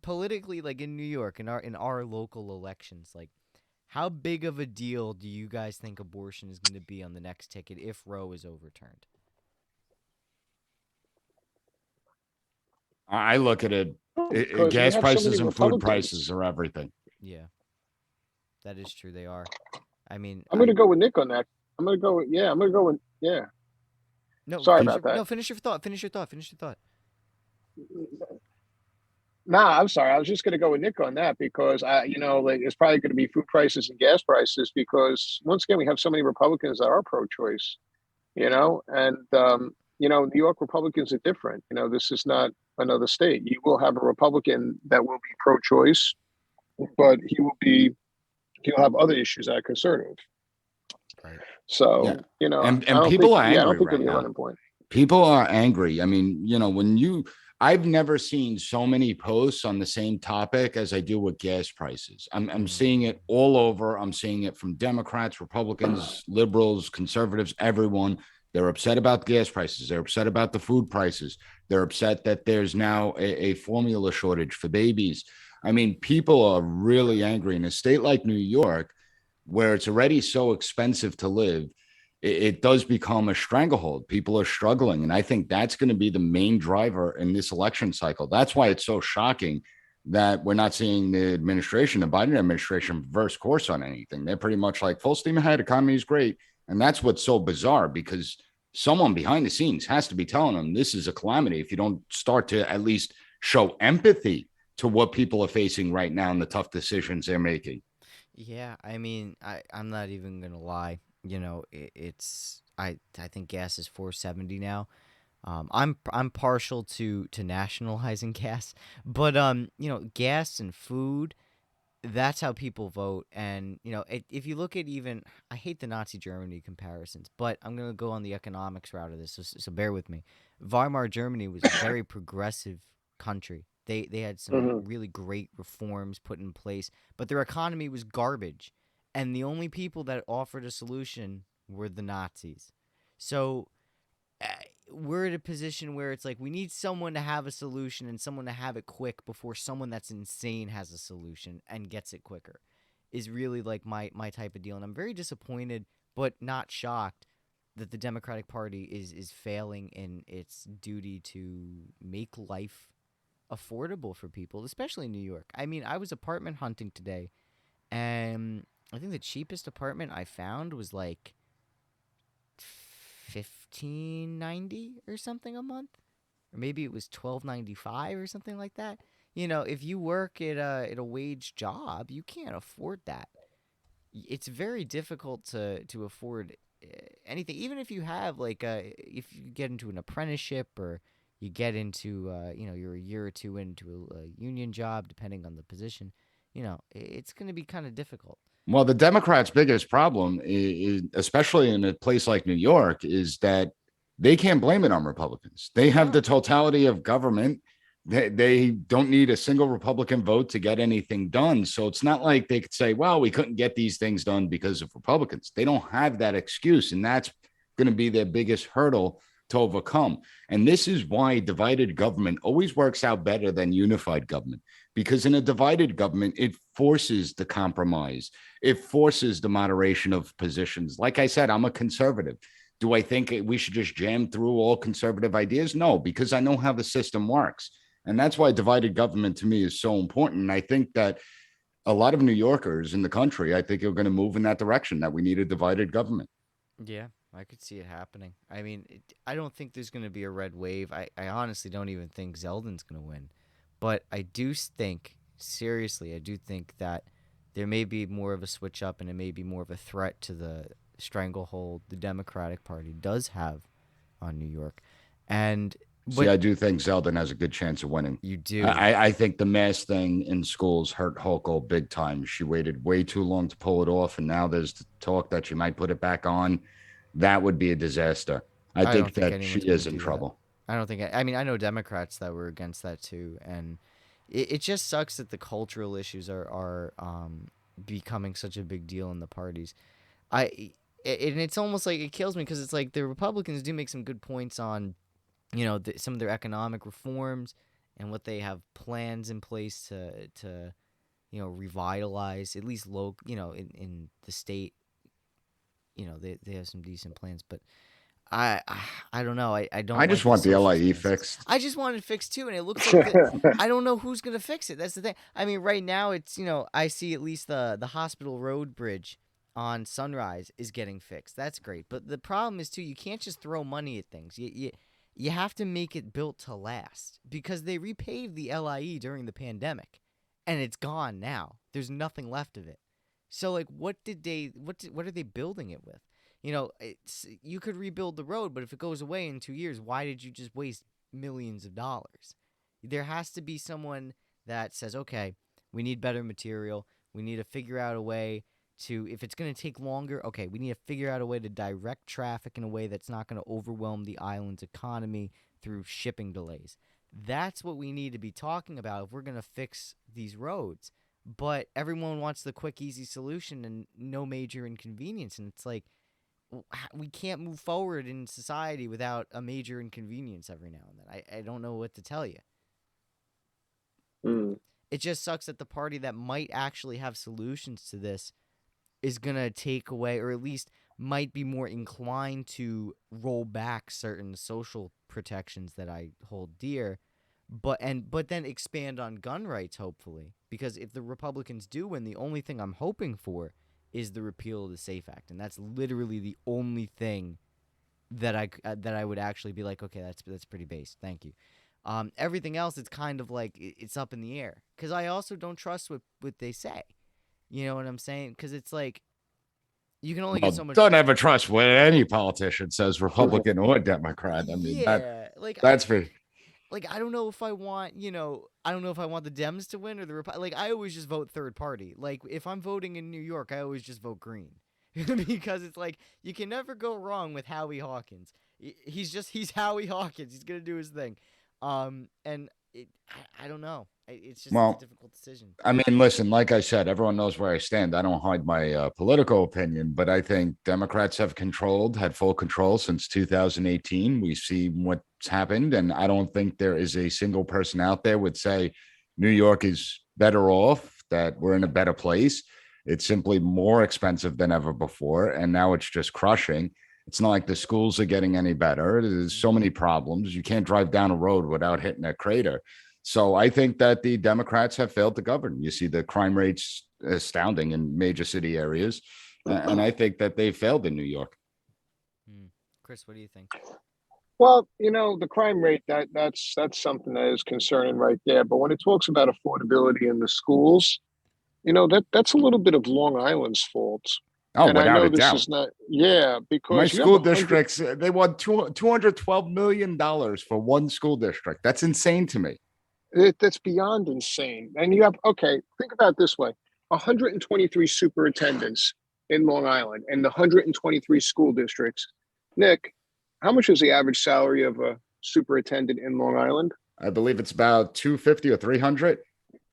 politically, like in New York, in our local elections, like how big of a deal do you guys think abortion is going to be on the next ticket if Roe is overturned? I look at it, because we gas have so many prices and food prices Republicans. are everything. Yeah, that is true. They are. I mean, I'm going to go with Nick on that. I'm going to go with, yeah, I'm going to go with, yeah. no, Sorry Peop- about that. no, finish your thought. Finish your thought. Finish your thought. Nah, I'm sorry. I was just going to go with Nick on that because like it's probably going to be food prices and gas prices because once again we have so many Republicans that are pro-choice, and New York Republicans are different. This is not another state. You will have a Republican that will be pro-choice, but he'll have other issues that are conservative. Right. Yeah. So I And don't think, people are yeah, I don't angry think it'll right be a now. running point. People are angry. I mean, I've never seen so many posts on the same topic as I do with gas prices. I'm seeing it all over. I'm seeing it from Democrats, Republicans, liberals, conservatives, everyone. They're upset about gas prices. They're upset about the food prices. They're upset that there's now a formula shortage for babies. I mean, people are really angry in a state like New York, where it's already so expensive to live. It does become a stranglehold. People are struggling. And I think that's going to be the main driver in this election cycle. That's why it's so shocking that we're not seeing the Biden administration, reverse course on anything. They're pretty much like full steam ahead, economy is great. And that's what's so bizarre because someone behind the scenes has to be telling them this is a calamity if you don't start to at least show empathy to what people are facing right now and the tough decisions they're making. Yeah, I mean, I'm not even gonna lie. I think gas is 470 now. I'm partial to nationalizing gas, but gas and food, that's how people vote. And if you look at even, I hate the Nazi Germany comparisons, but I'm gonna go on the economics route of this. So bear with me. Weimar Germany was a very progressive country. They had some Hmm. really great reforms put in place, but their economy was garbage, and the only people that offered a solution were the Nazis. So uh, we're in a position where it's like we need someone to have a solution and someone to have it quick before someone that's insane has a solution and gets it quicker is really like my type of deal. And I'm very disappointed but not shocked that the Democratic Party is failing in its duty to make life affordable for people, especially in New York. I mean, I was apartment hunting today, and I think the cheapest apartment I found was like 15.90 or something a month, or maybe it was 12.95 or something like that. If you work at a wage job, you can't afford that. It's very difficult to afford anything, even if you have like if you get into an apprenticeship or you get into you're a year or two into a union job, depending on the position. It's going to be kind of difficult. Well, the Democrats' biggest problem, especially in a place like New York, is that they can't blame it on Republicans. They have the No. totality of government. They don't need a single Republican vote to get anything done. So it's not like they could say, well, we couldn't get these things done because of Republicans. They don't have that excuse. And that's going to be their biggest hurdle to overcome. And this is why divided government always works out better than unified government, because in a divided government, it forces the compromise, it forces the moderation of positions. Like I said, I'm a conservative. Do I think we should just jam through all conservative ideas? No, because I know how the system works. And that's why divided government to me is so important. And I think that a lot of New Yorkers in the country, I think, are going to move in that direction, that we need a divided government. Yeah, I could see it happening. I mean, I don't think there's going to be a red wave. I honestly don't even think Zeldin's going to win. But I do think, seriously, I do think that there may be more of a switch up and it may be more of a threat to the stranglehold the Democratic Party does have on New York. And, See, but I do think Zeldin has a good chance of winning. you do. I think the mask thing in schools hurt Hochul big time. She waited way too long to pull it off, and now there's talk that she might put it back on. That would be a disaster. I I don't think think that she anyone's going to is in do that. trouble. I don't think. I mean, I know Democrats that were against that too, and it just sucks that the cultural issues are becoming such a big deal in the parties. And it's almost like it kills me because it's like the Republicans do make some good points on some of their economic reforms and what they have plans in place to revitalize at least in the state. They have some decent plans, but I don't know. I I don't just like the want the social LIE stances. fixed. I just want it fixed too, and it looks like I don't know who's gonna fix it. That's the thing. I mean, right now it's I see at least the Hospital Road Bridge on Sunrise is getting fixed. That's great, but the problem is too, you can't just throw money at things. You have to make it built to last because they repaved the LIE during the pandemic, and it's gone now. There's nothing left of it. So like, what are they building it with? You could rebuild the road, but if it goes away in 2 years, why did you just waste millions of dollars? There has to be someone that says, okay, we need better material. We need to figure out a way to, if it's going to take longer, okay, we need to figure out a way to direct traffic in a way that's not going to overwhelm the island's economy through shipping delays. That's what we need to be talking about if we're going to fix these roads. But everyone wants the quick, easy solution and no major inconvenience. And it's like, we can't move forward in society without a major inconvenience every now and then. I don't know what to tell you. Mm. It just sucks that the party that might actually have solutions to this is going to take away, or at least might be more inclined to roll back certain social protections that I hold dear, but then expand on gun rights, hopefully. Because if the Republicans do win, the only thing I'm hoping for is the repeal of the SAFE Act, and that's literally the only thing that I would actually be like, okay, that's pretty base. Thank you. Everything else, it's kind of like it's up in the air because I also don't trust what they say. You know what I'm saying? Because it's like you can only get so Well, much. don't ever trust what any politician says, Republican or Democrat. I mean, Yeah, that's for I don't know if I want, I don't know if I want the Dems to win or the like. I always just vote third party. Like if I'm voting in New York, I always just vote green because it's like you can never go wrong with Howie Hawkins. He's Howie Hawkins. He's gonna do his thing. And I don't know. It's a well. difficult decision. I mean, listen, like I said, everyone knows where I stand. I don't hide my political opinion, but I think Democrats had full control since 2018. We see what's happened, and I don't think there is a single person out there would say New York is better off, that we're in a better place. It's simply more expensive than ever before, and now it's just crushing. It's not like the schools are getting any better. There's so many problems. You can't drive down a road without hitting a crater. So I think that the Democrats have failed to govern. You see the crime rates astounding in major city areas. And I think that they failed in New York. Chris, what do you think? Well, the crime rate that's something that is concerning right there. But when it talks about affordability in the schools, that's a little bit of Long Island's fault. Oh, And I without know a this doubt. is not, yeah, My because you have school 100. districts, they won $212 million for one school district. That's insane to me. That's beyond insane. And you have, okay, think about it this way: 123 superintendents in Long Island and the 123 school districts. Nick, how much is the average salary of a superintendent in Long Island? I believe it's about 250 or 300.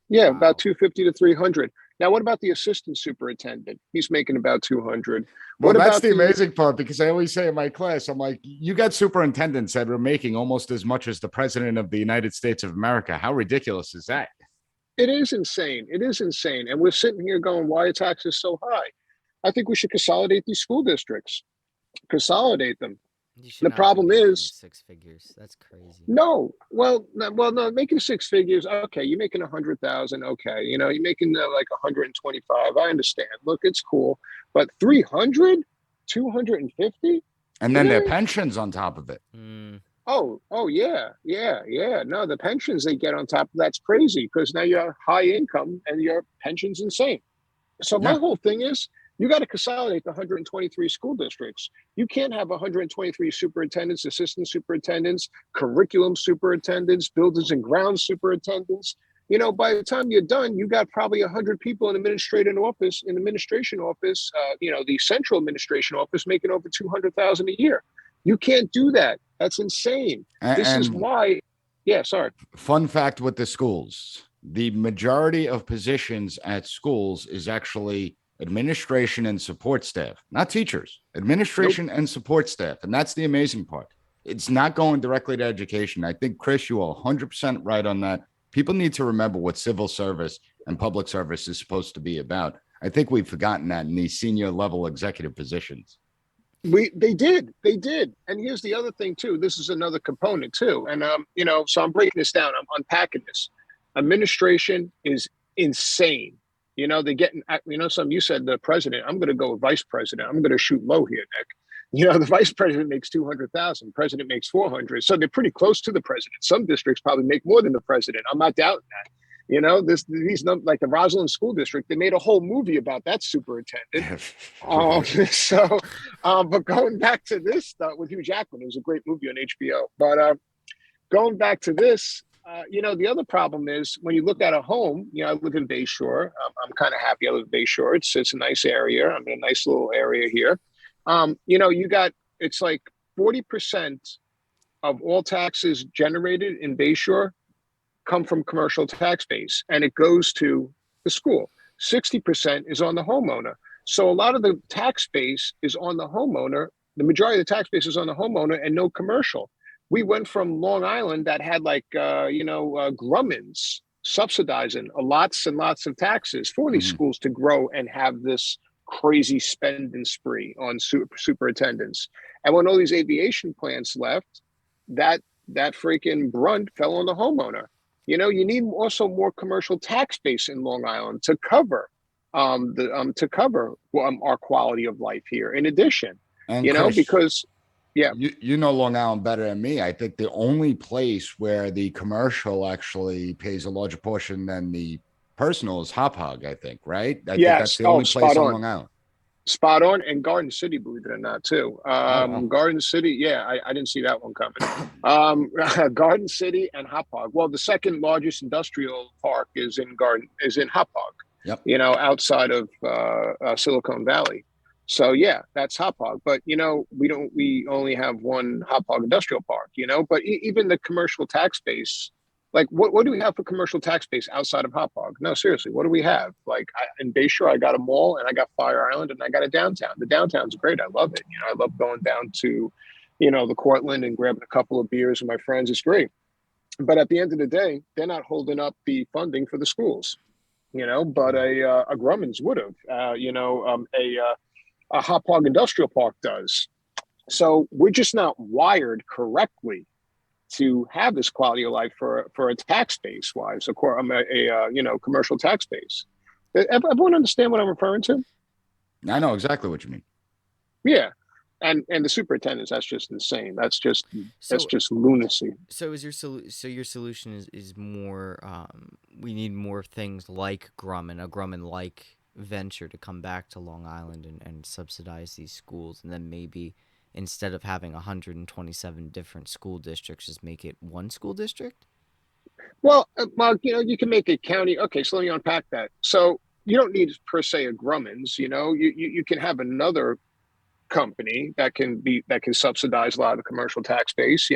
Yeah, Wow. about 250 to 300. Now, what about the assistant superintendent? He's making about 200. Well, What that's about the the amazing part because I always say in my class, I'm like, you got superintendents that are making almost as much as the president of the United States of America. How ridiculous is that? It is insane. It is insane. And we're sitting here going, why are taxes so high? I think we should consolidate these school districts, consolidate them. You should The not be problem making is, six figures. That's crazy. no, no, making six figures. Okay, you're making 100,000. Okay, you're making like 125. I understand. Look, it's cool, but 300, 250, And then their really? pensions on top of it. Oh, yeah, yeah, yeah. No, the pensions they get on top of that's crazy because now you're high income and your pension's insane. So my Yeah. whole thing is you got to consolidate the 123 school districts. You can't have 123 superintendents, assistant superintendents, curriculum superintendents, buildings and grounds superintendents. By the time you're done, you got probably 100 people in administration office, the central administration office making over 200,000 a year. You can't do that. That's insane. This is And why. Yeah, sorry. fun fact with the schools, the majority of positions at schools is actually administration and support staff, not teachers, Nope. administration and support staff. And that's the amazing part. It's not going directly to education. I think, Chris, you are 100% right on that. People need to remember what civil service and public service is supposed to be about. I think we've forgotten that in these senior level executive positions. They did. And here's the other thing too. This is another component too. And so I'm breaking this down. I'm unpacking this. Administration is insane. They get, some, you said the president. I'm going to go with vice president. I'm going to shoot low here, Nick. The vice president makes 200,000, president makes 400. So they're pretty close to the president. Some districts probably make more than the president. I'm not doubting that. These like the Roslyn School District, they made a whole movie about that superintendent. But going back to this stuff with Hugh Jackman, it was a great movie on HBO. But going back to this, the other problem is when you look at a home. I live in Bayshore. I'm kind of happy I live in Bayshore. It's a nice area. I'm in a nice little area here. It's like 40% of all taxes generated in Bayshore come from commercial tax base, and it goes to the school. 60% is on the homeowner. So a lot of the tax base is on the homeowner. The majority of the tax base is on the homeowner and no commercial. We went from Long Island that had Grumman's subsidizing lots and lots of taxes for these schools to grow and have this crazy spending spree on superintendents. And when all these aviation plants left, that freaking brunt fell on the homeowner. You need also more commercial tax base in Long Island to cover our quality of life here. In addition, and Chris, because you know Long Island better than me. I think the only place where the commercial actually pays a larger portion than the personal is Hop Hog, I think, right? I think that's the only place on Long Island. Spot on. And Garden City, believe it or not, too. Garden City, I didn't see that one coming. Garden City and Hop Hog. Well, the second largest industrial park is in Hop Hog. Yep. Outside of Silicon Valley. So that's Hop Hog. But we only have one Hop Hog industrial park. But even the commercial tax base. Like, what do we have for commercial tax base outside of Hop Hog? No, seriously, what do we have? Like, in Bayshore, I got a mall, and I got Fire Island, and I got a downtown. The downtown's great. I love it. I love going down to, the Cortland and grabbing a couple of beers with my friends. It's great. But at the end of the day, they're not holding up the funding for the schools, but a Grumman's would have, a Hop Hog Industrial Park does. So we're just not wired correctly to have this quality of life for a tax base wise, a commercial tax base. Everyone understand what I'm referring to? I know exactly what you mean. Yeah. And the superintendents, that's just insane. That's just lunacy. So your solution is more we need more things like Grumman, a Grumman-like venture to come back to Long Island and subsidize these schools, and then maybe instead of having 127 different school districts, just make it one school district? Well, Mark, you can make a county. Okay, so let me unpack that. So you don't need per se a Grumman's. You can have another company that can subsidize a lot of the commercial tax base.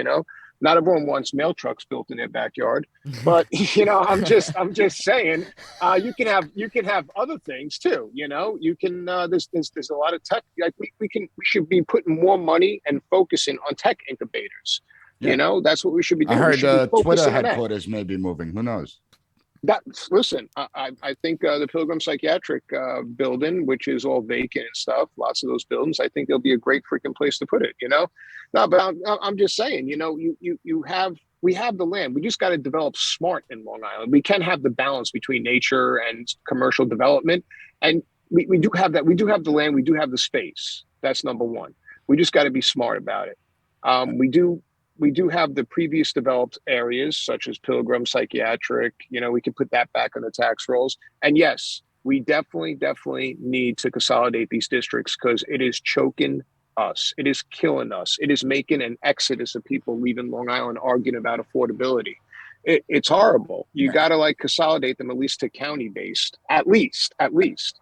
Not everyone wants mail trucks built in their backyard, but I'm just saying, you can have other things too. You can there's a lot of tech. Like we should be putting more money and focusing on tech incubators. Yeah. That's what we should be doing. I heard Twitter headquarters may be moving. Who knows? Listen, I think the Pilgrim Psychiatric building, which is all vacant and stuff, lots of those buildings, I think they'll be a great freaking place to put it. No, but I'm just saying, we have the land. We just got to develop smart in Long Island. We can have the balance between nature and commercial development, and we do have that. We do have the land. We do have the space. That's number one. We just got to be smart about it. We do have the previous developed areas such as Pilgrim, Psychiatric. We can put that back on the tax rolls. And yes, we definitely need to consolidate these districts because it is choking us. It is killing us. It is making an exodus of people leaving Long Island arguing about affordability. It's horrible. You got to consolidate them at least to county based, at least.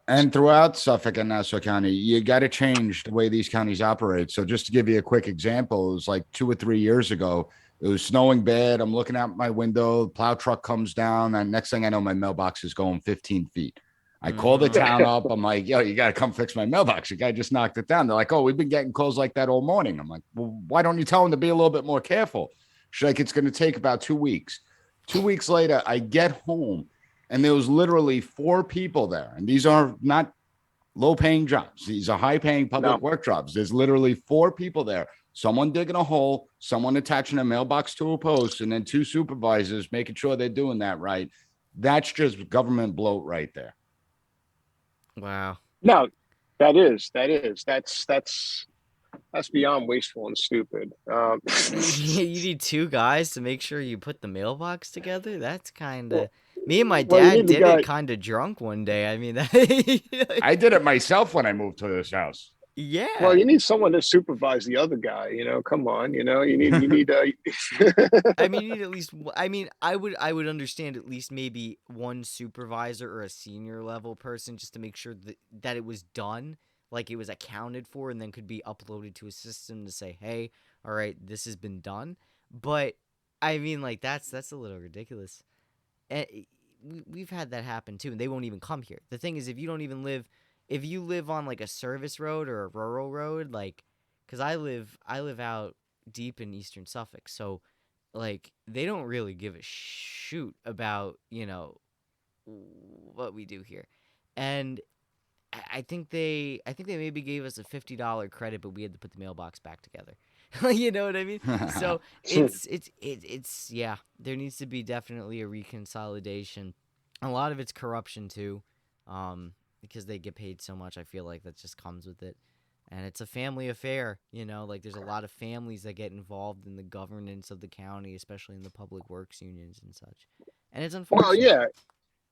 And throughout Suffolk and Nassau County, you got to change the way these counties operate. So just to give you a quick example, it was like 2 or 3 years ago. It was snowing bad. I'm looking out my window. Plow truck comes down. And next thing I know, my mailbox is going 15 feet. I call the town up. I'm like, yo, you got to come fix my mailbox. The guy just knocked it down. They're like, oh, we've been getting calls like that all morning. I'm like, well, why don't you tell them to be a little bit more careful? She's like, it's going to take about 2 weeks. 2 weeks later, I get home and there was literally 4 people there. And these are not low-paying jobs. These are high-paying public No. work jobs. There's literally 4 people there. Someone digging a hole, someone attaching a mailbox to a post, and then 2 supervisors making sure they're doing that right. That's just government bloat right there. Wow. No, that's beyond wasteful and stupid. You need two guys to make sure you put the mailbox together? That's kind of. Well, Me and my you dad need the did it guy. kind of drunk one day. I mean, that, I did it myself when I moved to this house. Well, yeah. you need someone to supervise the other guy. Come on. You need. I mean, you need at least. I mean, I would understand at least maybe one supervisor or a senior level person just to make sure that it was done, like it was accounted for, and then could be uploaded to a system to say, hey, all right, this has been done. But I mean, like that's a little ridiculous. And we've had that happen too, and they won't even come here. The thing is, if you live on like a service road or a rural road, like, because I live out deep in eastern Suffolk, so like they don't really give a shoot about what we do here, and I think they maybe gave us a $50 credit, but we had to put the mailbox back together. You know what I mean? So it's yeah. There needs to be definitely a reconsolidation. A lot of it's corruption too, because they get paid so much. I feel like that just comes with it, and it's a family affair. Like there's a lot of families that get involved in the governance of the county, especially in the public works unions and such, and it's Well, unfortunate. yeah.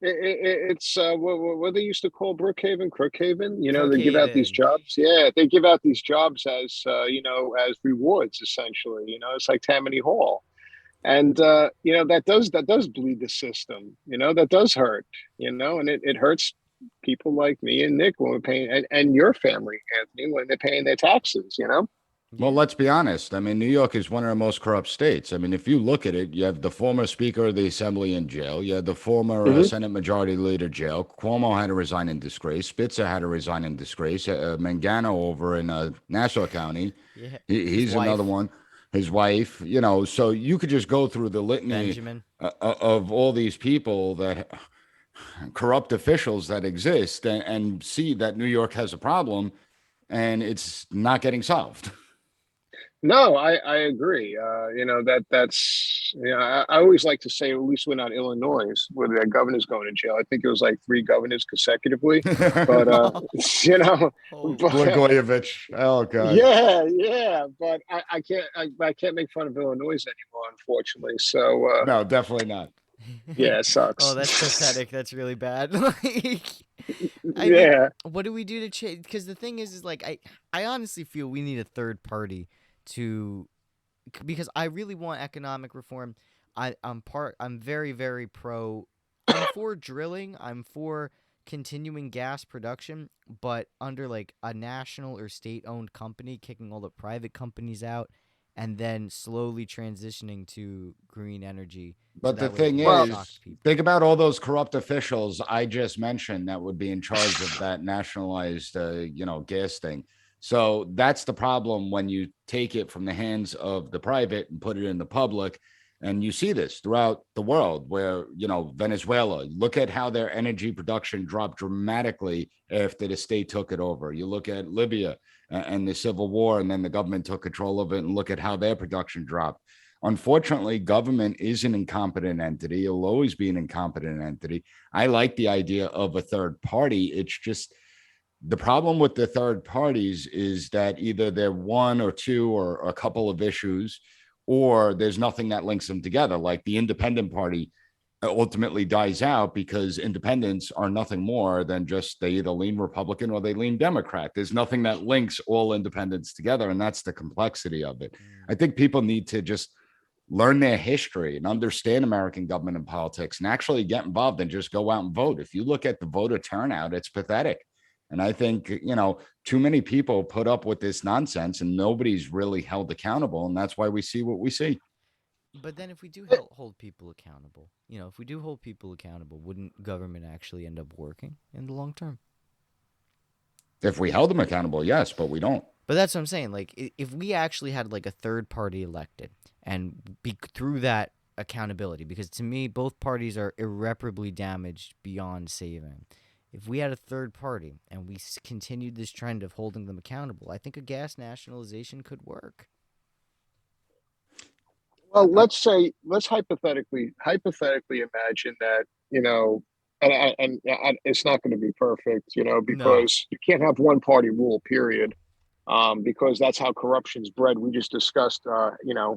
It's what they used to call Brookhaven, Crookhaven. They give out these Crookhaven. jobs. Yeah, they give out these jobs as as rewards. Essentially, it's like Tammany Hall, and that does bleed the system. That does hurt. And it hurts people like me and Nick when we're paying, and your family, Anthony, when they're paying their taxes. Well, Yeah. let's be honest. I mean, New York is one of the most corrupt states. I mean, if you look at it, you have the former Speaker of the Assembly in jail. You had the former Hmm. Senate Majority Leader jail. Cuomo had to resign in disgrace. Spitzer had to resign in disgrace. Mangano over in Nassau County, Yeah. His he's another wife, one. His wife, so you could just go through the litany Benjamin. of all these people that corrupt officials that exist and see that New York has a problem and it's not getting solved. No, I agree. I always like to say at least we're not Illinois, where the governor's going to jail. I think it was like 3 governors consecutively, but you know, Holy but cow. Blagojevich. Oh God. yeah, yeah. But I can't make fun of Illinois anymore, unfortunately. So No, definitely not. yeah, it Oh, sucks. that's pathetic. That's really bad. Like, I mean, Yeah. what do we do to change? Because the thing is like I honestly feel we need a third party to, because I really want economic reform. I'm very very pro. I'm for drilling. I'm for continuing gas production, but under like a national or state owned company, kicking all the private companies out, and then slowly transitioning to green energy, so But the that way it thing won't Well, shock is, people. think about all those corrupt officials I just mentioned that would be in charge of that nationalized, gas thing. So that's the problem when you take it from the hands of the private and put it in the public. And you see this throughout the world where, Venezuela, look at how their energy production dropped dramatically after the state took it over. You look at Libya and the civil war, and then the government took control of it, and look at how their production dropped. Unfortunately, government is an incompetent entity. It'll always be an incompetent entity. I like the idea of a third party. It's just the problem with the third parties is that either they're one or two or a couple of issues, or there's nothing that links them together. Like the independent party ultimately dies out because independents are nothing more than just they either lean Republican or they lean Democrat. There's nothing that links all independents together. And that's the complexity of it. Mm. I think people need to just learn their history and understand American government and politics and actually get involved and just go out and vote. If you look at the voter turnout, it's pathetic. And I think, too many people put up with this nonsense and nobody's really held accountable. And that's why we see what we see. But then, if we do hold people accountable, if we do hold people accountable, wouldn't government actually end up working in the long term? If we held them accountable, yes, but we don't. But that's what I'm saying. Like, if we actually had like a third party elected, and through that accountability, because to me, both parties are irreparably damaged beyond saving. If we had a third party and we continued this trend of holding them accountable, I think a gas nationalization could work. Well, let's hypothetically imagine that, and it's not going to be perfect, No. because you can't have one party rule, period. Because that's how corruption's bred. We just discussed,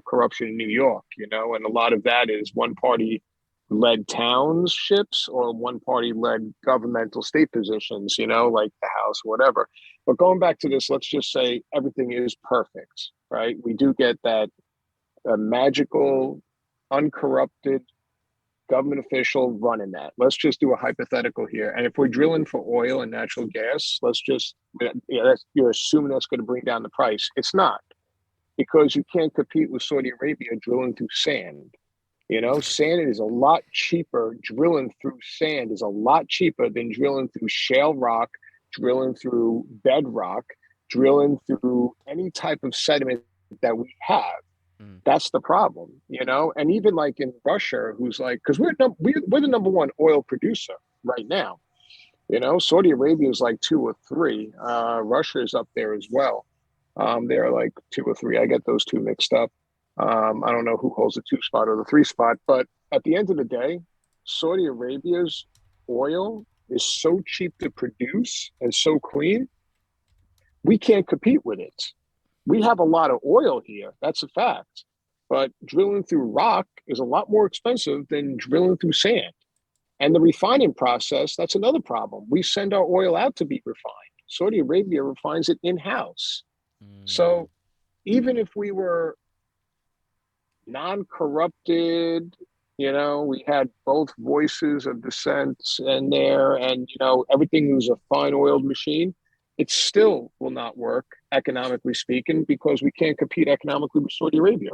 corruption in New York, and a lot of that is one party led townships or one party led governmental state positions, like the House, whatever. But going back to this, let's just say everything is perfect, right? We do get that magical, uncorrupted government official running that. Let's just do a hypothetical here. And if we're drilling for oil and natural gas, you're assuming that's going to bring down the price. It's not, because you can't compete with Saudi Arabia drilling through sand. Sand is a lot cheaper. Drilling through sand is a lot cheaper than drilling through shale rock, drilling through bedrock, drilling through any type of sediment that we have. Mm. That's the problem, And even like in Russia, who's like, because we're the number one oil producer right now. Saudi Arabia is like two or three. Russia is up there as well. They're like two or three. I get those two mixed up. I don't know who holds the two spot or the three spot, but at the end of the day, Saudi Arabia's oil is so cheap to produce and so clean, we can't compete with it. We have a lot of oil here. That's a fact. But drilling through rock is a lot more expensive than drilling through sand. And the refining process, that's another problem. We send our oil out to be refined. Saudi Arabia refines it in-house. Mm. So even if we were non-corrupted, we had both voices of dissent in there, and everything was a fine oiled machine, it still will not work economically speaking, because we can't compete economically with Saudi Arabia.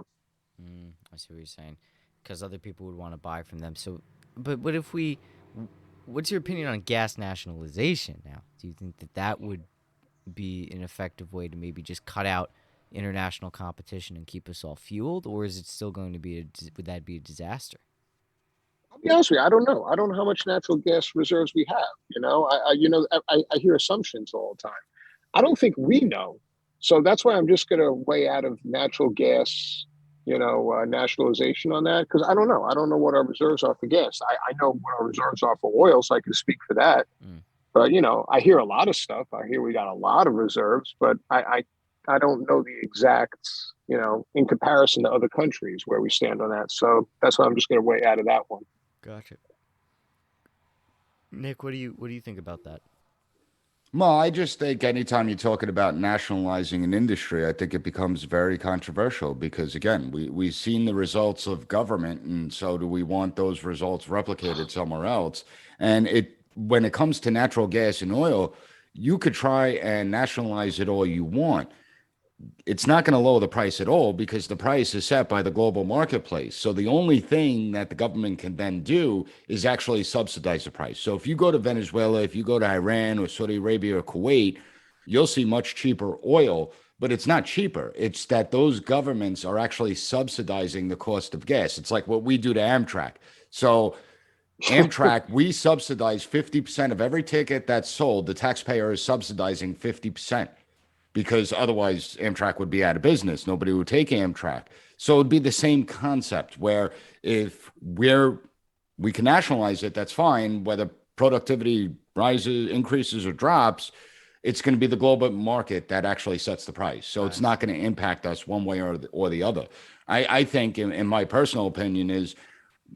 I see what you're saying, because other people would want to buy from them. So, but if we, what's your opinion on gas nationalization now? Do you think that that would be an effective way to maybe just cut out international competition and keep us all fueled, or is it still going to be would that be a disaster? I'll be honest with you, I don't know. I don't know how much natural gas reserves we have. I hear assumptions all the time. I don't think we know. So that's why I'm just going to weigh out of natural gas, nationalization on that, because I don't know. I don't know what our reserves are for gas. I know what our reserves are for oil, so I can speak for that. Mm. But I hear a lot of stuff. I hear we got a lot of reserves, but I don't know the exact, in comparison to other countries where we stand on that. So that's why I'm just going to weigh out of that one. Gotcha. Nick, what do you think about that? Well, I just think anytime you're talking about nationalizing an industry, I think it becomes very controversial because, again, we've seen the results of government, and so do we want those results replicated somewhere else? And when it comes to natural gas and oil, you could try and nationalize it all you want. It's not going to lower the price at all because the price is set by the global marketplace. So the only thing that the government can then do is actually subsidize the price. So if you go to Venezuela, if you go to Iran or Saudi Arabia or Kuwait, you'll see much cheaper oil, but it's not cheaper. It's that those governments are actually subsidizing the cost of gas. It's like what we do to Amtrak. So Amtrak, we subsidize 50% of every ticket that's sold. The taxpayer is subsidizing 50% because otherwise Amtrak would be out of business. Nobody would take Amtrak. So it'd be the same concept where if we can nationalize it, that's fine. Whether productivity rises, increases, or drops, it's going to be the global market that actually sets the price. So it's Nice. not going to impact us one way or the other. I think, in my personal opinion, is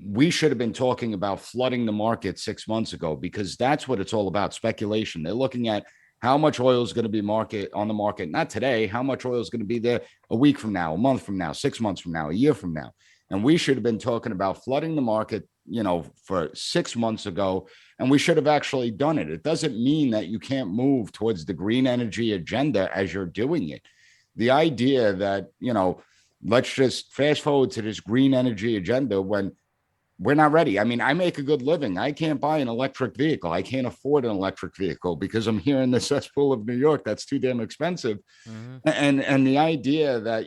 we should have been talking about flooding the market 6 months ago because that's what it's all about, speculation. They're looking at how much oil is going to be on the market, not today, how much oil is going to be there a week from now, a month from now, 6 months from now, a year from now. And we should have been talking about flooding the market, for 6 months ago. And we should have actually done it. It doesn't mean that you can't move towards the green energy agenda as you're doing it. The idea that, let's just fast forward to this green energy agenda when we're not ready. I mean, I make a good living. I can't buy an electric vehicle. I can't afford an electric vehicle because I'm here in the cesspool of New York. That's too damn expensive. Mm-hmm. And the idea that,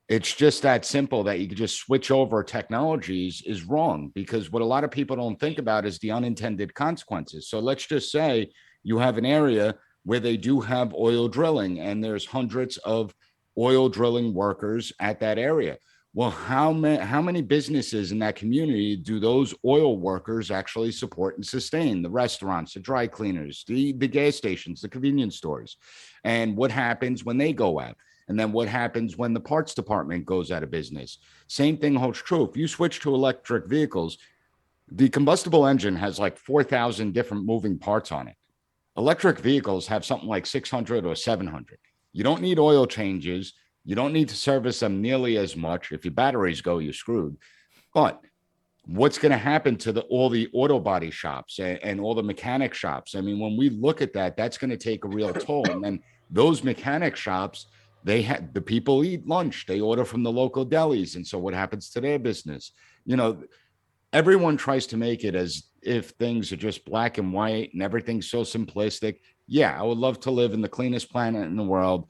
It's just that simple that you could just switch over technologies is wrong, because what a lot of people don't think about is the unintended consequences. So let's just say you have an area where they do have oil drilling and there's hundreds of oil drilling workers at that area. Well, how many businesses in that community do those oil workers actually support and sustain? The restaurants, the dry cleaners, the gas stations, the convenience stores. And what happens when they go out? And then what happens when the parts department goes out of business? Same thing holds true. If you switch to electric vehicles, the combustible engine has like 4,000 different moving parts on it. Electric vehicles have something like 600 or 700. You don't need oil changes. You don't need to service them nearly as much. If your batteries go, you're screwed. But what's going to happen to all the auto body shops and all the mechanic shops? I mean, when we look at that, that's going to take a real toll. And then those mechanic shops, the people eat lunch, they order from the local delis. And so what happens to their business? You know, everyone tries to make it as if things are just black and white and everything's so simplistic. Yeah, I would love to live in the cleanest planet in the world.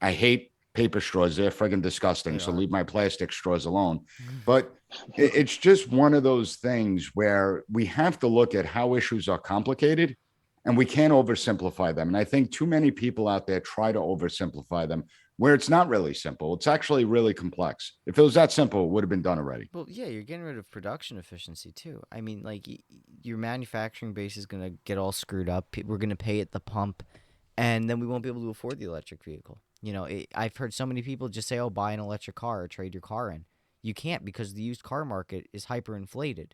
I hate paper straws. They're friggin' disgusting. They So are. leave my plastic straws alone. But it's just one of those things where we have to look at how issues are complicated and we can't oversimplify them. And I think too many people out there try to oversimplify them where it's not really simple. It's actually really complex. If it was that simple, it would have been done already. Well, yeah, you're getting rid of production efficiency too. I mean, like your manufacturing base is gonna get all screwed up. We're gonna pay at the pump, and then we won't be able to afford the electric vehicle. I've heard so many people just say, "Oh, buy an electric car or trade your car in." You can't because the used car market is hyperinflated,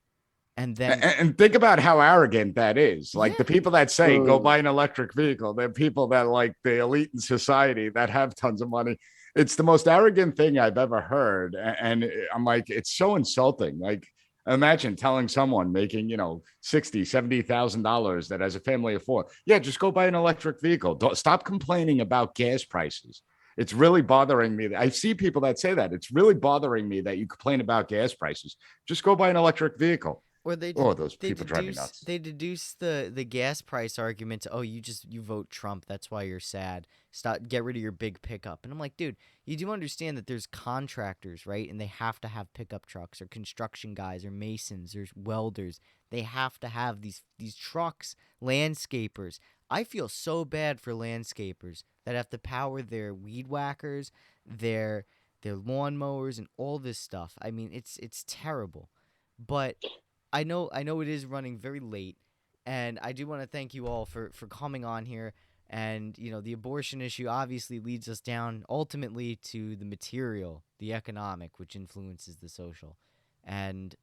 and then And think about how arrogant that is. Like yeah, the people that say go Mm. buy an electric vehicle, they're people that like the elite in society that have tons of money. It's the most arrogant thing I've ever heard. And I'm like, it's so insulting. Like, imagine telling someone making, $60,000, $70,000 that has a family of four, yeah, just go buy an electric vehicle. Don't stop complaining about gas prices. It's really bothering me. I see people that say that. It's really bothering me that you complain about gas prices. Just go buy an electric vehicle. or they Oh, those they people drive me deduce nuts. they deduce the gas price argument to, oh, you vote Trump, that's why you're sad. Stop, get rid of your big pickup. And I'm like, dude, you do understand that there's contractors, right? And they have to have pickup trucks, or construction guys, or masons, or welders. They have to have these trucks, landscapers. I feel so bad for landscapers that have to power their weed whackers, their their lawnmowers, and all this stuff. I mean, it's terrible. But I know it is running very late, and I do want to thank you all for coming on here. And the abortion issue obviously leads us down ultimately to the material, the economic, which influences the social. And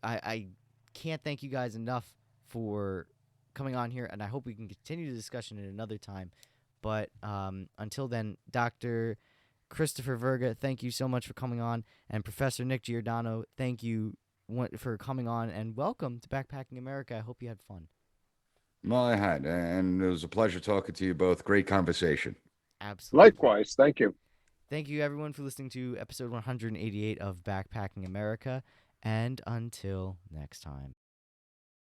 I can't thank you guys enough for coming on here, and I hope we can continue the discussion at another time. But until then, Dr. Christopher Verga, thank you so much for coming on, and Professor Nick Giordano, thank you for coming on, and welcome to Backpacking America. I hope you had fun. Well, I had, and it was a pleasure talking to you both. Great conversation. Absolutely. Likewise. Thank you. Thank you, everyone, for listening to episode 188 of Backpacking America, and until next time.